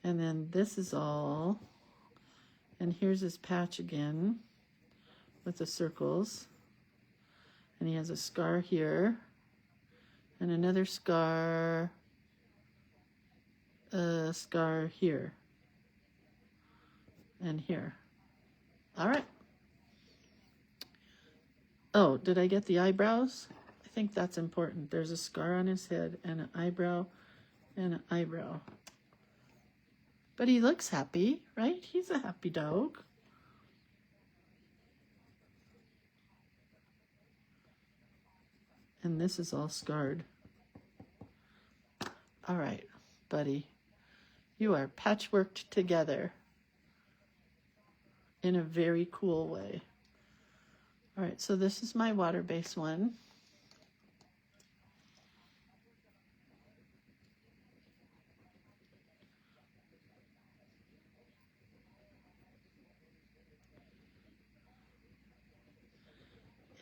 And then this is all... And here's his patch again with the circles. And he has a scar here. And another scar... scar here and here. All right. Oh, did I get the eyebrows? I think that's important. There's a scar on his head and an eyebrow and an eyebrow. But he looks happy, right? He's a happy dog. And this is all scarred. All right, buddy. You are patchworked together in a very cool way. All right, so this is my water-based one.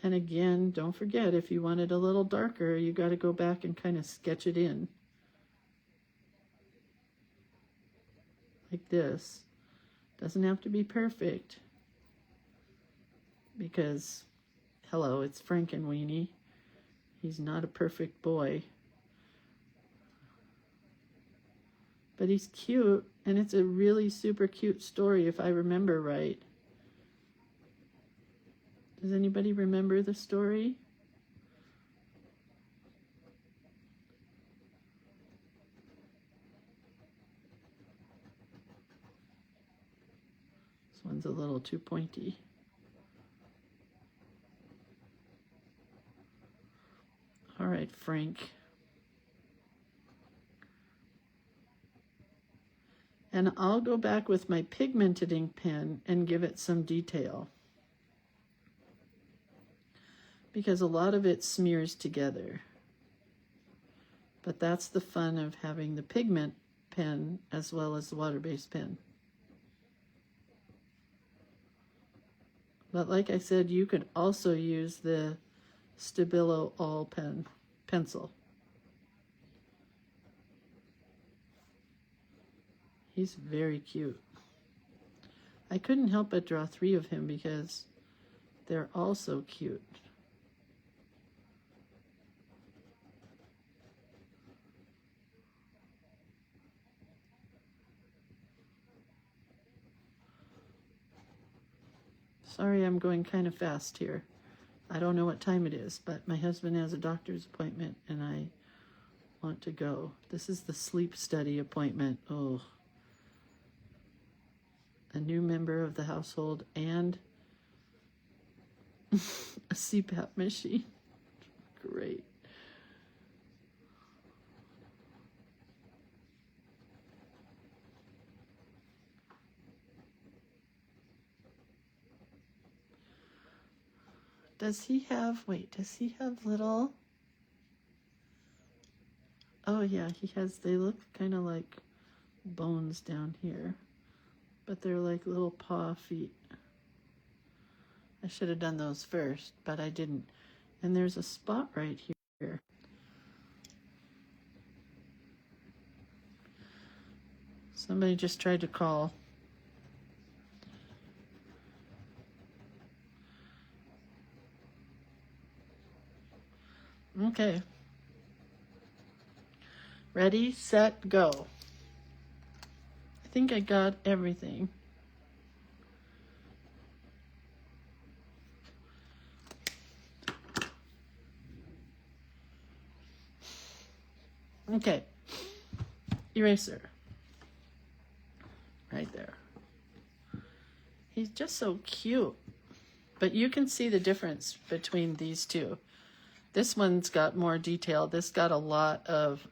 And again, don't forget, if you want it a little darker, you got to go back and kind of sketch it in. Like this. Doesn't have to be perfect. Because, hello, it's Frankenweenie. He's not a perfect boy. But he's cute, and it's a really super cute story if I remember right. Does anybody remember the story? This one's a little too pointy. All right, Frank. And I'll go back with my pigmented ink pen and give it some detail, because a lot of it smears together. But that's the fun of having the pigment pen as well as the water-based pen. But like I said, you could also use the Stabilo All pencil. He's very cute. I couldn't help but draw 3 of him because they're all so cute. Sorry, I'm going kind of fast here. I don't know what time it is, but my husband has a doctor's appointment and I want to go. This is the sleep study appointment. Oh, a new member of the household and a CPAP machine. Great. Does he have little? Oh yeah, he has, they look kind of like bones down here, but they're like little paw feet. I should have done those first, but I didn't. And there's a spot right here. Somebody just tried to call. Okay. Ready, set, go. I think I got everything. Okay. Eraser. Right there. He's just so cute. But you can see the difference between these two. This one's got more detail. This got a lot of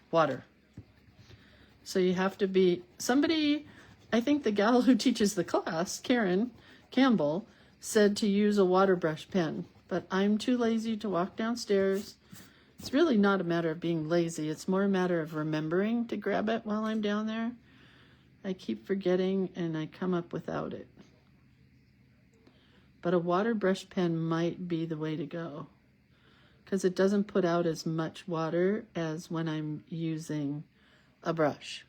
water. So you have to be, somebody, I think the gal who teaches the class, Karen Campbell, said to use a water brush pen. But I'm too lazy to walk downstairs. It's really not a matter of being lazy. It's more a matter of remembering to grab it while I'm down there. I keep forgetting and I come up without it. But a water brush pen might be the way to go because it doesn't put out as much water as when I'm using a brush.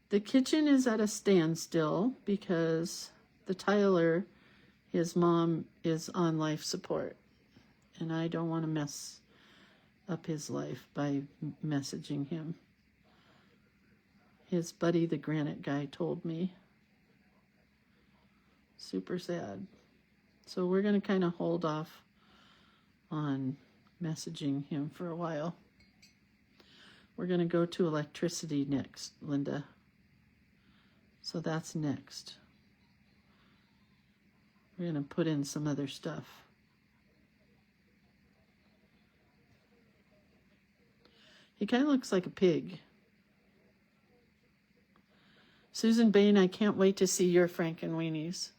The kitchen is at a standstill because the Tyler, his mom, is on life support. And I don't want to mess up his life by messaging him. His buddy, the granite guy, told me. Super sad. So we're going to kind of hold off on messaging him for a while. We're going to go to electricity next, Linda. So that's next. We're going to put in some other stuff. He kind of looks like a pig. Susan Bain, I can't wait to see your Frankenweenies.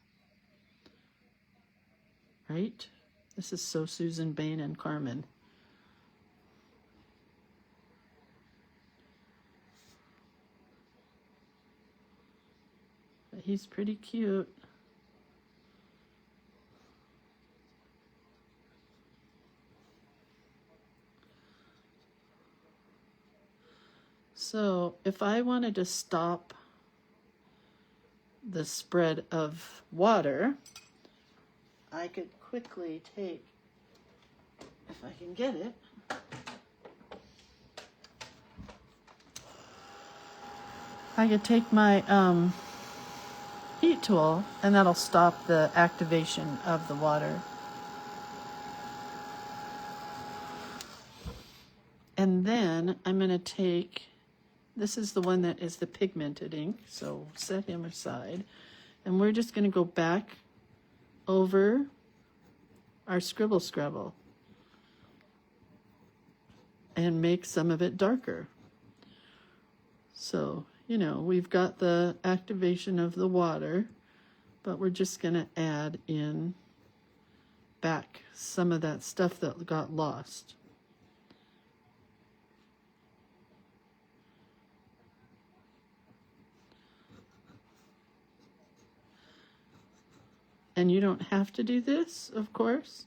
Right? This is so Susan Bain and Carmen. But he's pretty cute. So if I wanted to stop the spread of water, I could quickly take, if I can get it, I could take my heat tool, and that'll stop the activation of the water. And then I'm going to take, this is the one that is the pigmented ink, so set him aside. And we're just going to go back over our Scribble Scrabble and make some of it darker. So, you know, we've got the activation of the water, but we're just going to add in back some of that stuff that got lost. And you don't have to do this, of course.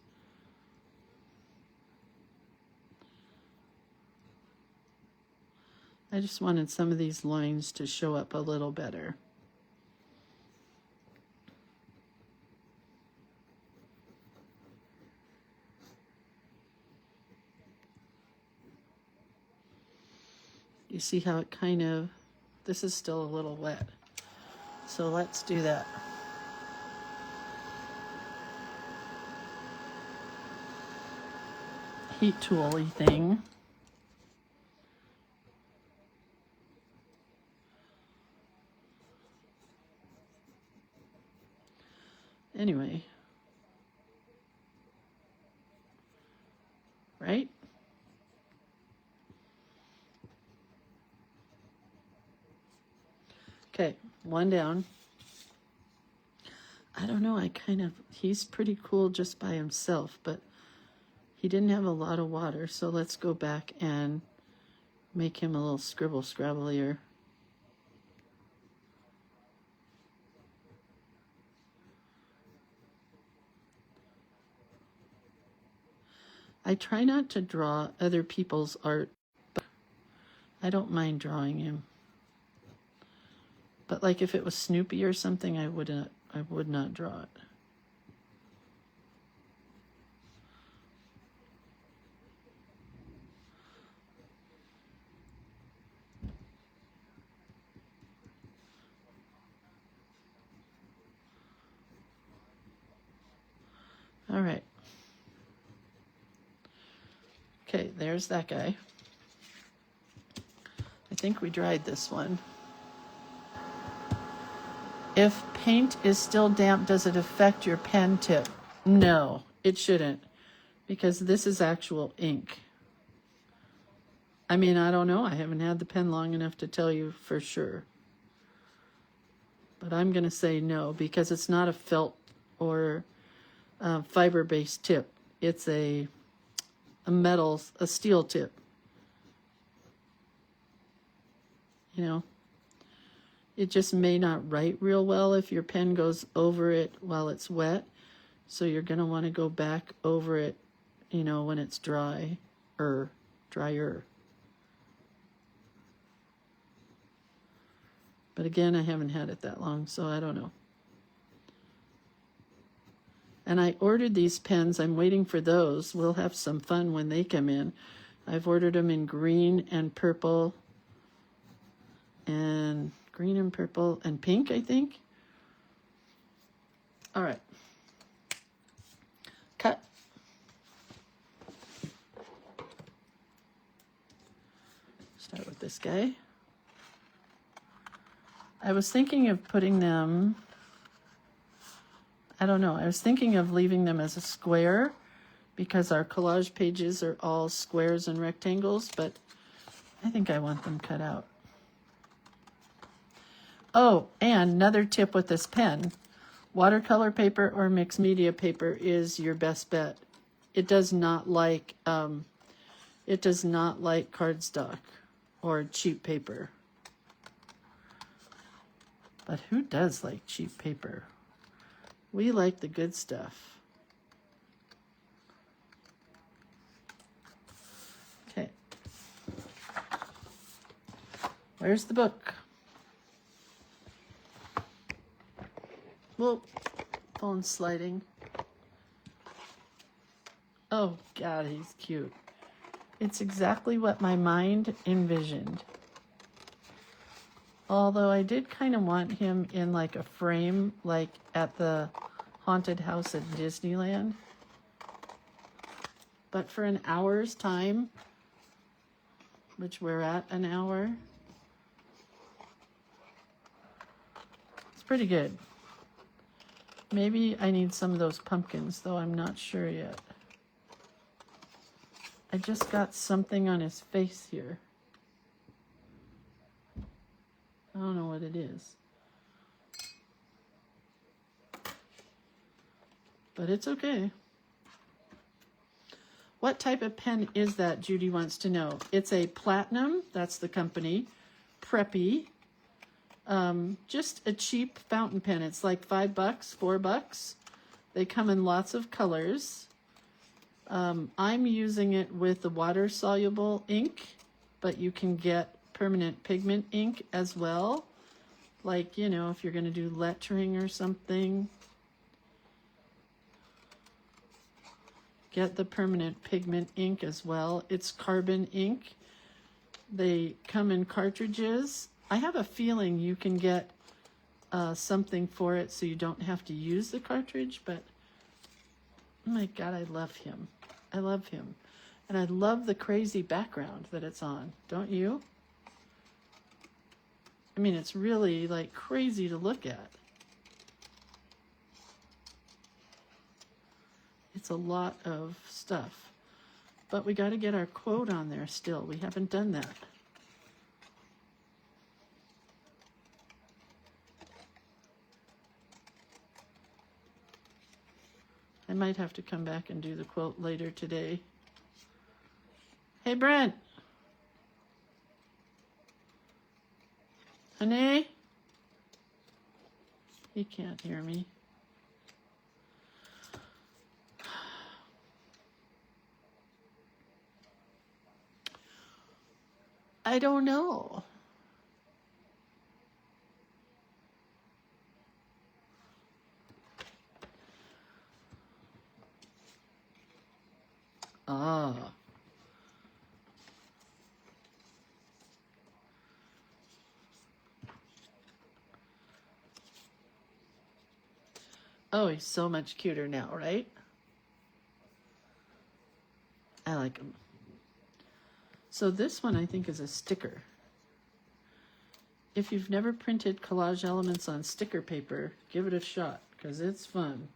I just wanted some of these lines to show up a little better. You see how it kind of, this is still a little wet. So let's do that. Heat tool-y thing. Anyway. Right? Okay, one down. I don't know, he's pretty cool just by himself, but he didn't have a lot of water, so let's go back and make him a little scrabblier. I try not to draw other people's art, but I don't mind drawing him. But like if it was Snoopy or something, I would not draw it. All right. Okay, there's that guy. I think we dried this one. If paint is still damp, does it affect your pen tip? No, it shouldn't, because this is actual ink. I mean, I don't know. I haven't had the pen long enough to tell you for sure. But I'm going to say no, because it's not a felt or fiber-based tip. It's a steel tip. You know, it just may not write real well if your pen goes over it while it's wet. So you're going to want to go back over it, you know, when it's drier. But again, I haven't had it that long, so I don't know. And I ordered these pens. I'm waiting for those. We'll have some fun when they come in. I've ordered them in green and purple and pink, I think. All right. Cut. Start with this guy. I was thinking of putting them, I don't know. I was thinking of leaving them as a square because our collage pages are all squares and rectangles, but I think I want them cut out. Oh, and another tip with this pen, watercolor paper or mixed media paper is your best bet. It does not like cardstock or cheap paper. But who does like cheap paper? We like the good stuff. Okay. Where's the book? Whoa, phone's sliding. Oh, God, he's cute. It's exactly what my mind envisioned. Although I did kind of want him in like a frame, like at the haunted house at Disneyland. But for an hour's time, which we're at an hour, it's pretty good. Maybe I need some of those pumpkins, though I'm not sure yet. I just got something on his face here. I don't know what it is. But it's okay. What type of pen is that, Judy wants to know. It's a Platinum, that's the company, Preppy. Just a cheap fountain pen. It's like $5, $4. They come in lots of colors. I'm using it with the water-soluble ink, but you can get permanent pigment ink as well. Like, you know, if you're going to do lettering or something, get the permanent pigment ink as well. It's carbon ink. They come in cartridges. I have a feeling you can get something for it so you don't have to use the cartridge, but oh my God, I love him. I love him. And I love the crazy background that it's on. Don't you? I mean, it's really like crazy to look at. It's a lot of stuff. But we got to get our quote on there still. We haven't done that. I might have to come back and do the quote later today. Hey, Brent. Honey? He can't hear me. I don't know. Ah. Oh, he's so much cuter now, right? I like him. So this one I think is a sticker. If you've never printed collage elements on sticker paper, give it a shot because it's fun.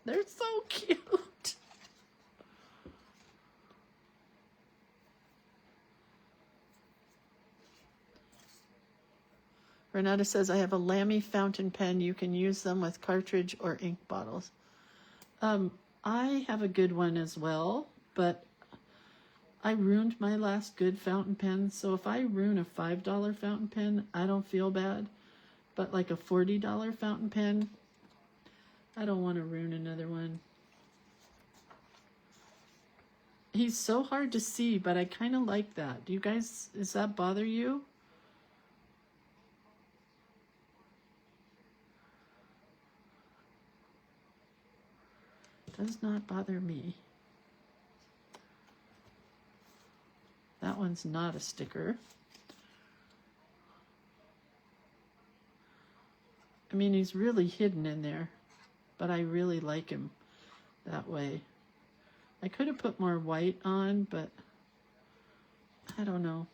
They're so cute. Renata says, I have a Lamy fountain pen. You can use them with cartridge or ink bottles. I have a good one as well, but I ruined my last good fountain pen. So if I ruin a $5 fountain pen, I don't feel bad. But like a $40 fountain pen, I don't want to ruin another one. He's so hard to see, but I kind of like that. Do you guys, does that bother you? Does not bother me. That one's not a sticker. I mean, he's really hidden in there, but I really like him that way. I could have put more white on, but I don't know.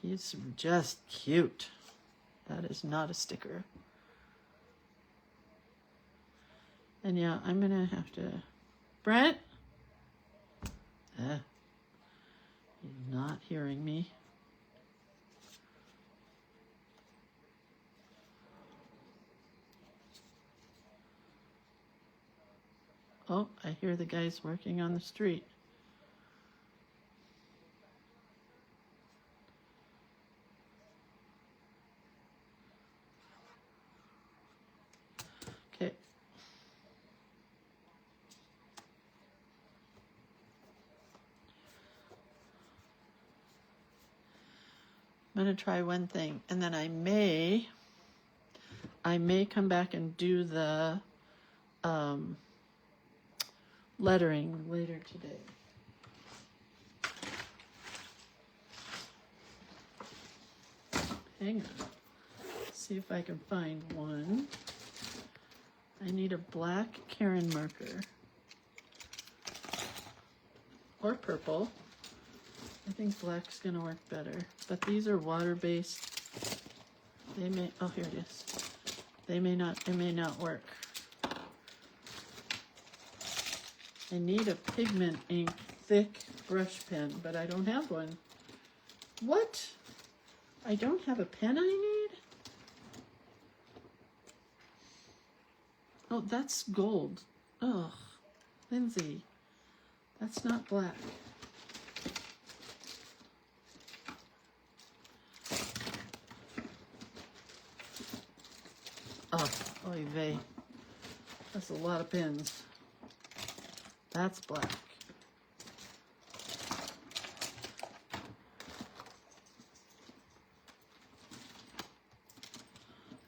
He's just cute. That is not a sticker. And yeah, I'm gonna have to... Brent? He's not hearing me. Oh, I hear the guys working on the street. Okay. I'm going to try one thing, and then I may come back and do the lettering later today. Hang on. See if I can find one. I need a black Karen marker. Or purple. I think black's gonna work better. But these are water-based. They may, oh, here it is. It may not work. I need a pigment ink thick brush pen, but I don't have one. What? I don't have a pen I need? Oh, that's gold. Ugh, Lindsay, that's not black. Oh, oy vey. That's a lot of pins. That's black.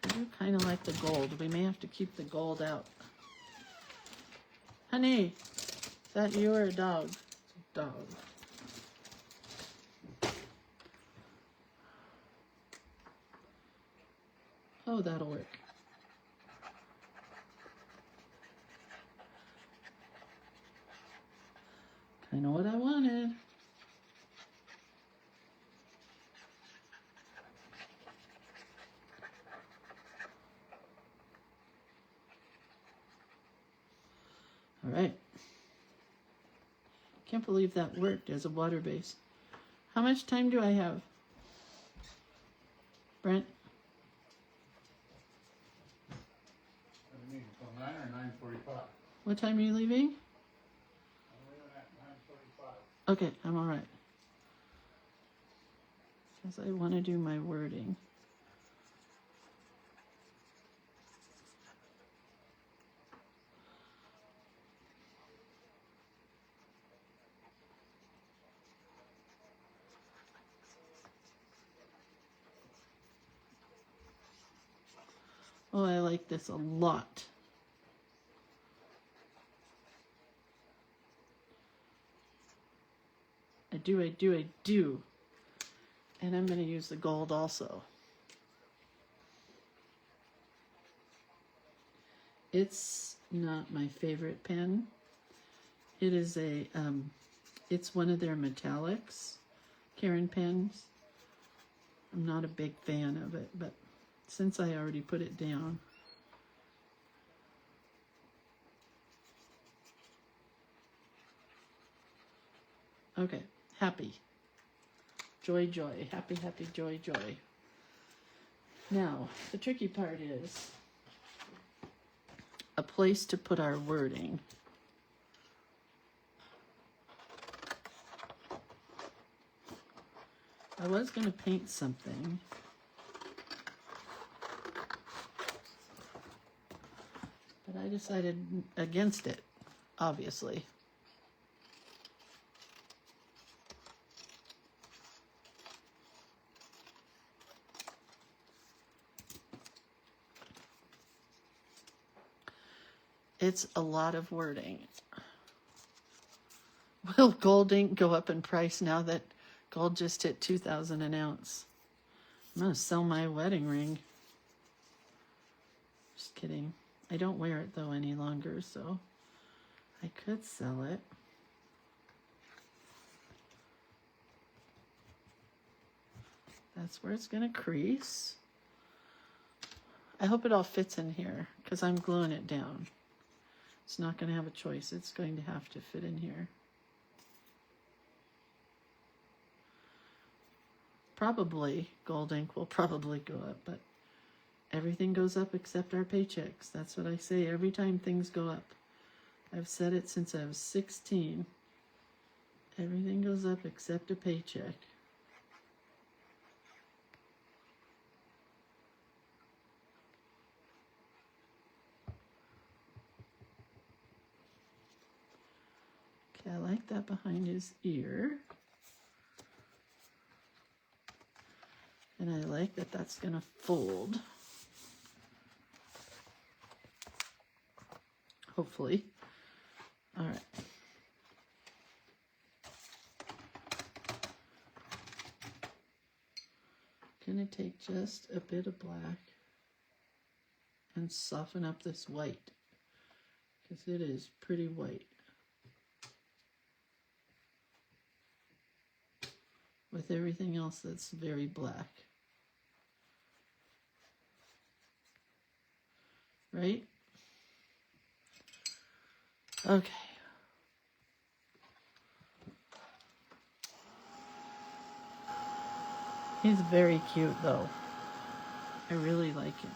I do kind of like the gold. We may have to keep the gold out. Honey, is that you or a dog? Dog. Oh, that'll work. Kind of what I wanted. All right. Can't believe that worked as a water base. How much time do I have? Brent? What do you mean, till 9 or 9:45? What time are you leaving? I'm leaving at 9:45. Okay, I'm all right. Because I want to do my wording. Oh, I like this a lot. I do. And I'm going to use the gold also. It's not my favorite pen. It is a, it's one of their metallics, Karen pens. I'm not a big fan of it, but since I already put it down. Okay, happy. Joy, joy. Happy, happy, joy, joy. Now, the tricky part is a place to put our wording. I was going to paint something. But I decided against it, obviously. It's a lot of wording. Will gold ink go up in price now that gold just hit $2,000 an ounce? I'm going to sell my wedding ring. Just kidding. I don't wear it though any longer, so I could sell it. That's where it's gonna crease. I hope it all fits in here because I'm gluing it down. It's not gonna have a choice. It's going to have to fit in here. Probably gold ink will probably go up, but everything goes up except our paychecks. That's what I say every time things go up. I've said it since I was 16. Everything goes up except a paycheck. Okay, I like that behind his ear. And I like that that's gonna fold. Hopefully. All right. Gonna take just a bit of black and soften up this white because it is pretty white with everything else that's very black. Right? Okay. He's very cute though. I really like him.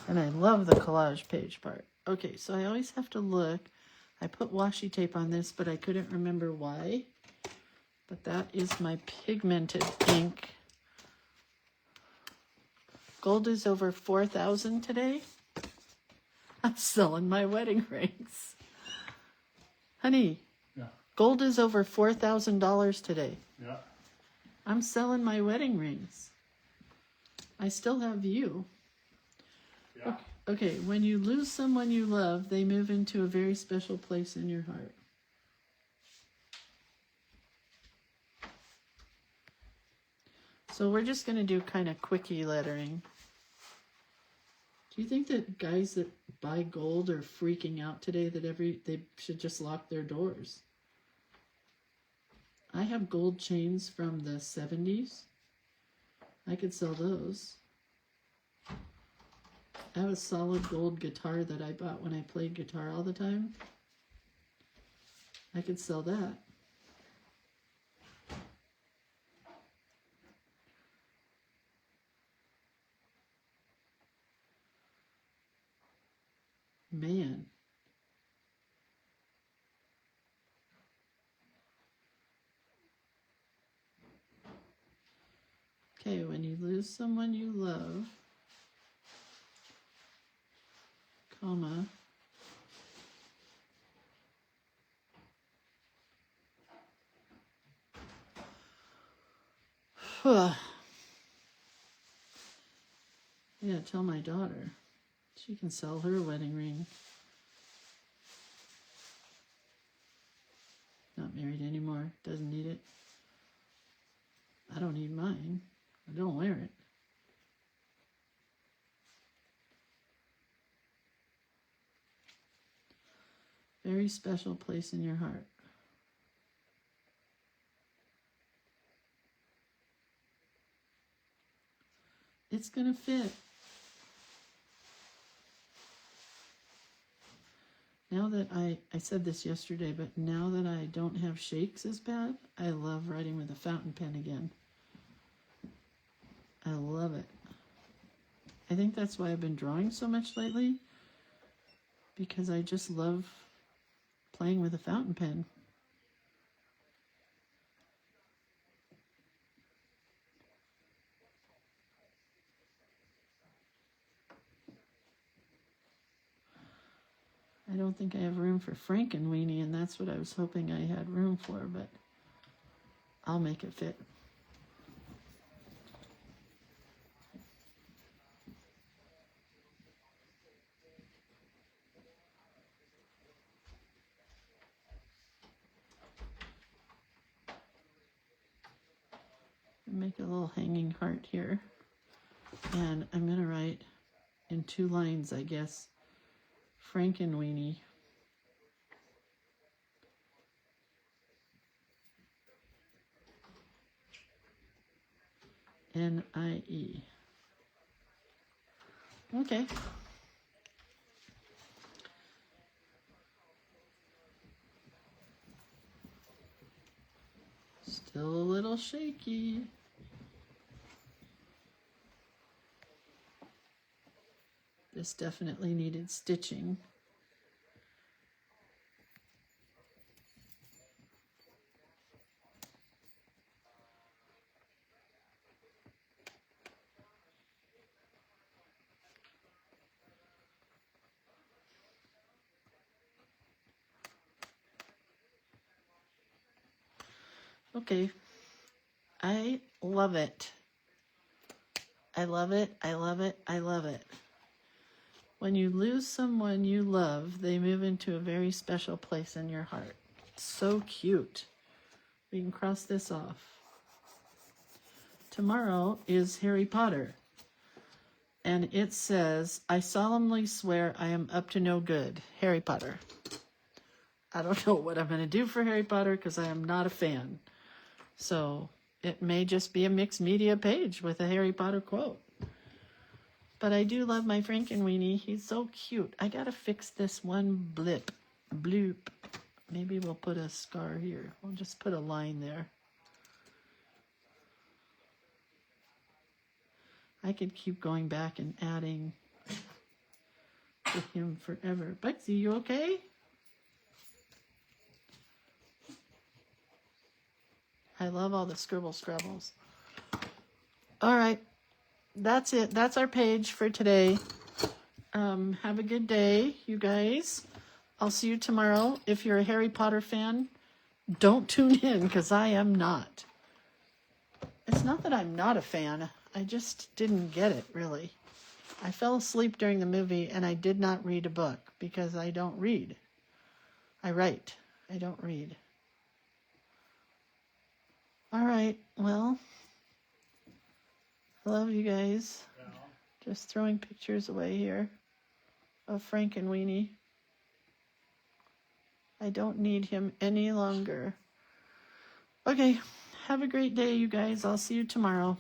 And I love the collage page part. Okay, so I always have to look. I put washi tape on this, but I couldn't remember why. But that is my pigmented ink. Gold is over 4,000 today. I'm selling my wedding rings. Honey, Yeah. gold is over $4,000 today. Yeah. I'm selling my wedding rings. I still have you. Yeah. Okay, when you lose someone you love, they move into a very special place in your heart. So we're just going to do kind of quickie lettering. Do you think that guys that buy gold are freaking out today that they should just lock their doors? I have gold chains from the 70s. I could sell those. I have a solid gold guitar that I bought when I played guitar all the time. I could sell that. Man. Okay, when you lose someone you love, comma, yeah, tell my daughter. She can sell her wedding ring. Not married anymore. Doesn't need it. I don't need mine. I don't wear it. Very special place in your heart. It's gonna fit. Now that I said this yesterday, but now that I don't have shakes as bad, I love writing with a fountain pen again. I love it. I think that's why I've been drawing so much lately, because I just love playing with a fountain pen. I don't think I have room for Frankenweenie, and that's what I was hoping I had room for, but I'll make it fit. Make a little hanging heart here. And I'm going to write in 2 lines, I guess, Frankenweenie. N-I-E. Okay. Still a little shaky. This definitely needed stitching. Okay. I love it. I love it. I love it. I love it. When you lose someone you love, they move into a very special place in your heart. So cute. We can cross this off. Tomorrow is Harry Potter. And it says, I solemnly swear I am up to no good. Harry Potter. I don't know what I'm going to do for Harry Potter because I am not a fan. So it may just be a mixed media page with a Harry Potter quote. But I do love my Frankenweenie. He's so cute. I got to fix this one bloop. Maybe we'll put a scar here. We'll just put a line there. I could keep going back and adding to him forever. Bugsy, you okay? I love all the scribble scrabbles. All right. That's it. That's our page for today. Have a good day, you guys. I'll see you tomorrow. If you're a Harry Potter fan, don't tune in because I am not. It's not that I'm not a fan. I just didn't get it, really. I fell asleep during the movie and I did not read a book because I don't read. I write. I don't read. All right. Well, I love you guys. Just throwing pictures away here of Frankenweenie. I don't need him any longer. Okay, have a great day, you guys. I'll see you tomorrow.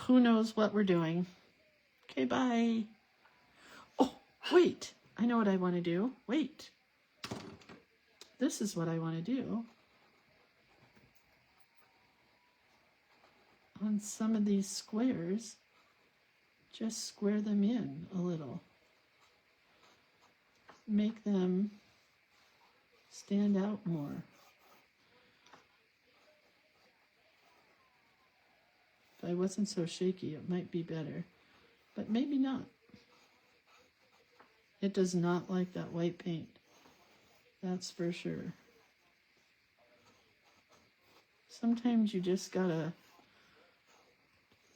Who knows what we're doing. Okay, bye. Oh, wait. I know what I want to do. Wait. This is what I want to do. On some of these squares, just square them in a little. Make them stand out more. If I wasn't so shaky, it might be better, but maybe not. It does not like that white paint. That's for sure. Sometimes you just gotta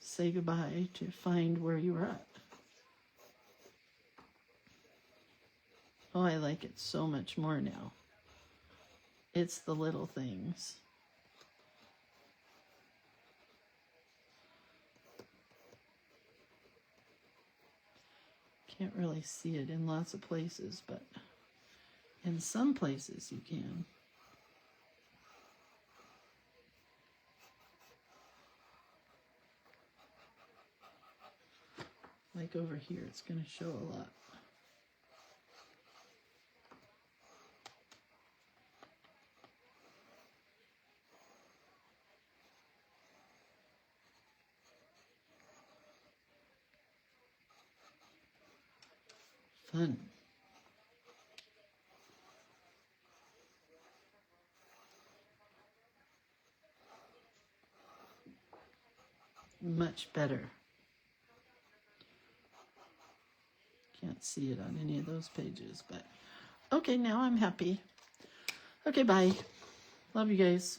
say goodbye to find where you were at. Oh, I like it so much more now. It's the little things. Can't really see it in lots of places, but in some places you can. Like over here, it's going to show a lot. Fun. Much better. Can't see it on any of those pages, but okay, now I'm happy. Okay, bye. Love you guys.